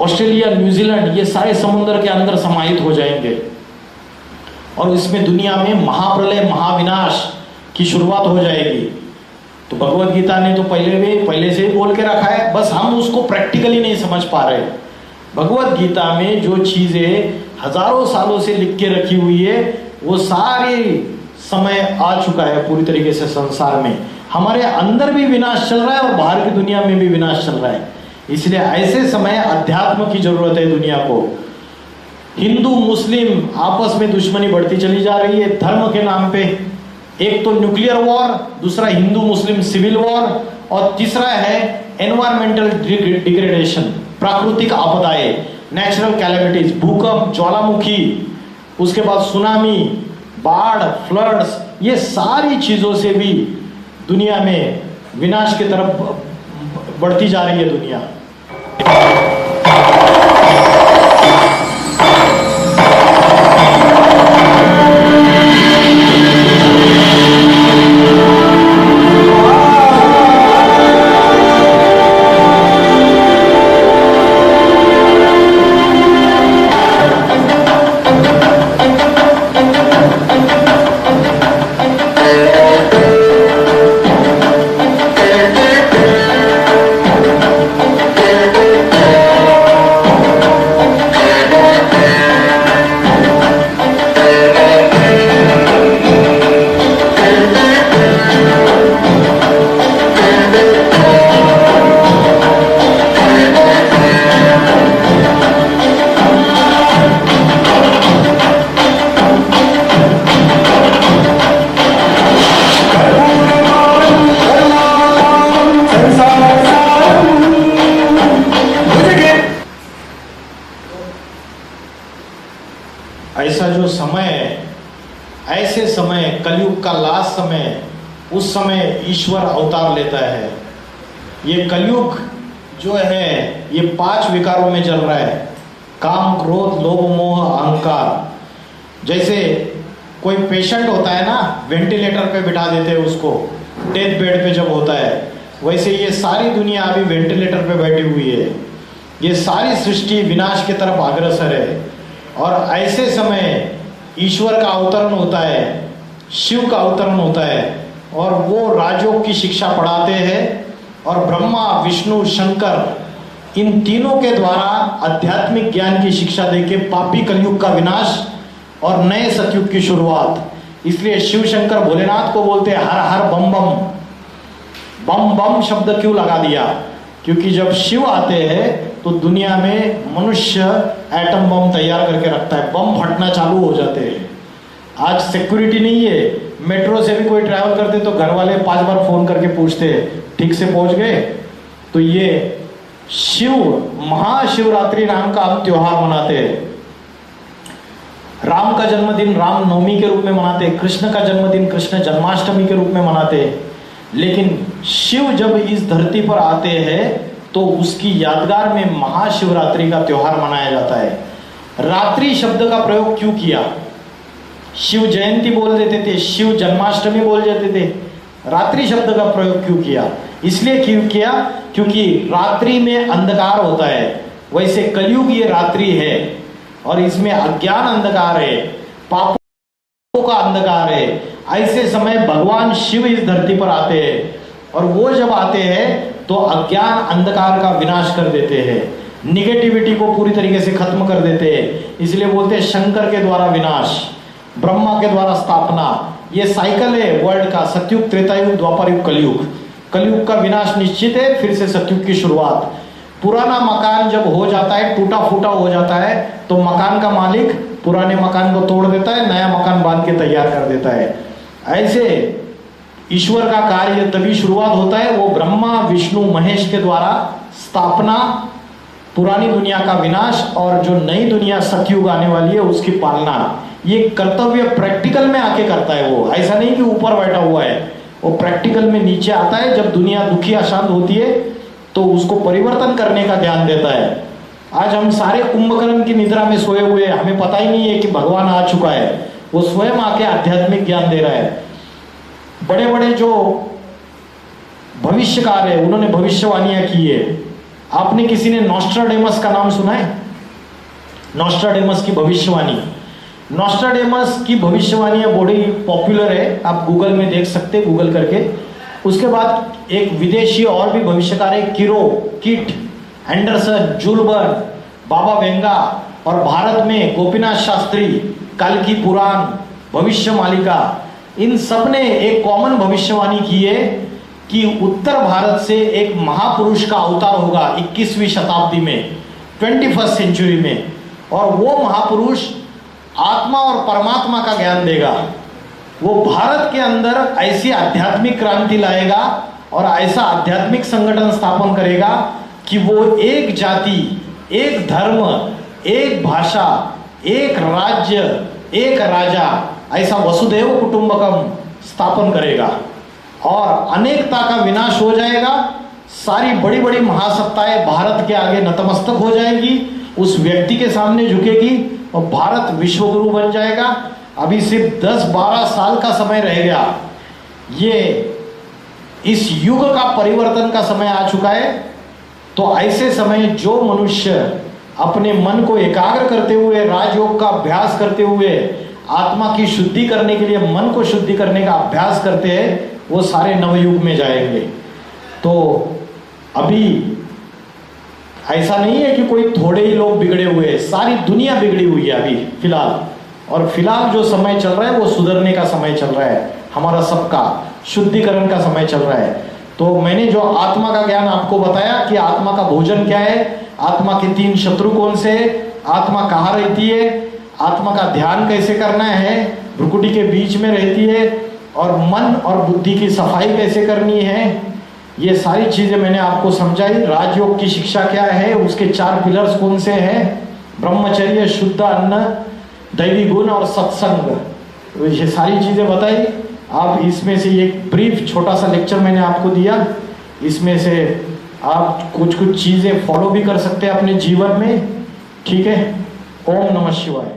Australia, New Zealand, ये सारे समुद्र के अंदर समाहित हो जाएंगे और इसमें दुनिया में महाप्रलय, महाविनाश की शुरुआत हो जाएगी। तो भगवत गीता ने तो पहले से ही बोल के रखा है, बस हम उसको प्रैक्टिकली नहीं समझ पा रहे। भगवत गीता में जो चीजें हजारों सालों से लिख के रखी हुई है वो सारी समय आ चुका है पूरी तरीके से संसार में। हमारे अंदर भी विनाश चल रहा है और बाहर की दुनिया में भी विनाश चल रहा है। इसलिए ऐसे समय अध्यात्म की जरूरत है दुनिया को। हिंदू मुस्लिम आपस में दुश्मनी बढ़ती चली जा रही है धर्म के नाम पे। एक तो न्यूक्लियर वॉर, दूसरा हिंदू मुस्लिम सिविल वॉर, और तीसरा है एनवायरमेंटल डिग्रेडेशन, प्राकृतिक आपदाएं, नेचुरल कैलेमिटीज, भूकंप, ज्वालामुखी, उसके बाद सुनामी, बाढ़, फ्लड्स, ये सारी चीजों से भी दुनिया में विनाश की तरफ बढ़ती जा रही है दुनिया। ऐसा जो समय है, ऐसे समय कलयुग का लास्ट समय, उस समय ईश्वर अवतार लेता है। ये कलयुग जो है ये 5 विकारों में चल रहा है, काम, क्रोध, लोभ, मोह, अहंकार। जैसे कोई पेशेंट होता है ना, वेंटिलेटर पे बिठा देते हैं उसको, डेथ बेड पे जब होता है, वैसे ये सारी दुनिया अभी वेंटिलेटर पे बैठी हुई है। ये सारी सृष्टि विनाश की तरफ अग्रसर है और ऐसे समय ईश्वर का अवतरण होता है, शिव का अवतरण होता है और वो राजयोग की शिक्षा पढ़ाते हैं और ब्रह्मा, विष्णु, शंकर, इन तीनों के द्वारा आध्यात्मिक ज्ञान की शिक्षा देके पापी कलयुग का विनाश और नए सतयुग की शुरुआत, इसलिए शिव शंकर भोलेनाथ को बोलते हैं हर हर बम बम। बम बम शब्द क्यों लगा दिया? क्योंकि जब शिव आते हैं तो दुनिया में मनुष्य एटम बम तैयार करके रखता है, बम फटना चालू हो जाते हैं। आज सिक्योरिटी नहीं है, मेट्रो से भी कोई ट्रैवल करते तो घर वाले 5 बार फोन करके पूछते ठीक से पहुंच गए। तो ये शिव महाशिवरात्रि नाम का हम त्योहार मनाते हैं। राम का जन्मदिन रामनवमी के रूप में मनाते हैं, कृष्ण का जन्मदिन कृष्ण जन्माष्टमी के रूप में मनाते हैं। लेकिन शिव जब इस धरती पर आते हैं तो उसकी यादगार में महाशिवरात्रि का त्योहार मनाया जाता है। रात्रि शब्द का प्रयोग क्यों किया? शिव जयंती बोल देते थे, शिव जन्माष्टमी बोल देते थे, रात्रि शब्द का प्रयोग क्यों किया? इसलिए क्यों किया? क्योंकि रात्रि में अंधकार होता है। वैसे कलयुग ये रात्रि है और इसमें अज्ञान अंधकार है, पापों का अंधकार है। ऐसे समय भगवान शिव इस धरती पर आते हैं और वो जब आते हैं तो अज्ञान अंधकार का विनाश कर देते हैं, निगेटिविटी को पूरी तरीके से खत्म कर देते हैं। इसलिए बोलते हैं शंकर के द्वारा विनाश, ब्रह्मा के द्वारा स्थापना। ये साइकिल है वर्ल्ड का, सतयुग, त्रेतायुग, द्वापर युग, कलयुग। कलयुग का विनाश निश्चित है, फिर से सतयुग की शुरुआत। पुराना मकान जब हो जाता है, टूटा फूटा हो जाता है, तो मकान का मालिक पुराने मकान को तोड़ देता है, नया मकान बांध के तैयार कर देता है। ऐसे ईश्वर का कार्य तभी शुरुआत होता है, वो ब्रह्मा विष्णु महेश के द्वारा स्थापना, पुरानी दुनिया का विनाश और जो नई दुनिया सतयुग आने वाली है उसकी पालना। ये कर्तव्य प्रैक्टिकल में आके करता है वो, ऐसा नहीं कि ऊपर बैठा हुआ है, वो प्रैक्टिकल में नीचे आता है। जब दुनिया दुखी अशांत होती है तो उसको परिवर्तन करने का ध्यान देता है। आज हम सारे कुंभकर्ण की निद्रा में सोए हुए, हमें पता ही नहीं है कि भगवान आ चुका है। वो स्वयं आके आध्यात्मिक ज्ञान दे रहा है। बड़े बड़े जो भविष्यकार है उन्होंने भविष्यवाणियां की है। आपने किसी ने नॉस्ट्राडेमस का नाम सुना है? नॉस्ट्राडेमस की भविष्यवाणी, नॉस्ट्राडेमस की भविष्यवाणियां बड़ी पॉपुलर है, आप गूगल में देख सकते हैं, गूगल करके। उसके बाद एक विदेशी और भी भविष्यकार है, किरो, किट, एंडरसन, जुलबर्न, बाबा वेंगा, और भारत में गोपीनाथ शास्त्री, कल्कि पुराण, भविष्य मालिका। इन सब ने एक कॉमन भविष्यवाणी की है कि उत्तर भारत से एक महापुरुष का अवतार होगा 21वीं शताब्दी में, 21st सेंचुरी में, और वो महापुरुष आत्मा और परमात्मा का ज्ञान देगा। वो भारत के अंदर ऐसी आध्यात्मिक क्रांति लाएगा और ऐसा आध्यात्मिक संगठन स्थापन करेगा कि वो एक जाति, एक धर्म, एक भाषा, एक राज्य, एक राजा, ऐसा वसुधैव कुटुंबकम स्थापन करेगा और अनेकता का विनाश हो जाएगा। सारी बड़ी बड़ी महासत्ताएं भारत के आगे नतमस्तक हो जाएगी, उस व्यक्ति के सामने झुकेगी और भारत विश्वगुरु बन जाएगा। अभी सिर्फ 10-12 साल का समय रह गया। ये इस युग का परिवर्तन का समय आ चुका है। तो ऐसे समय जो मनुष्य अपने मन को एकाग्र करते हुए, राजयोग का अभ्यास करते हुए, आत्मा की शुद्धि करने के लिए मन को शुद्धि करने का अभ्यास करते हैं, वो सारे नवयुग में जाएंगे। तो अभी ऐसा नहीं है कि कोई थोड़े ही लोग बिगड़े हुए हैं, सारी दुनिया बिगड़ी हुई है अभी फिलहाल। और फिलहाल जो समय चल रहा है वो सुधरने का समय चल रहा है, हमारा सबका शुद्धिकरण का समय चल रहा है। तो मैंने जो आत्मा का ज्ञान आपको बताया कि आत्मा का भोजन क्या है, आत्मा के 3 शत्रु कौन से है, आत्मा कहाँ रहती है, आत्मा का ध्यान कैसे करना है, भ्रुकुटी के बीच में रहती है, और मन और बुद्धि की सफाई कैसे करनी है, ये सारी चीजें मैंने आपको समझाई। राजयोग की शिक्षा क्या है, उसके 4 पिलर्स कौन से हैं, ब्रह्मचर्य, शुद्ध अन्न, दैवी गुण और सत्संग, ये सारी चीजें बताई। आप इसमें से एक ब्रीफ छोटा सा लेक्चर मैंने आपको दिया, इसमें से आप कुछ कुछ चीजें फॉलो भी कर सकते हैं अपने जीवन में। ठीक है, ओम नमः शिवाय।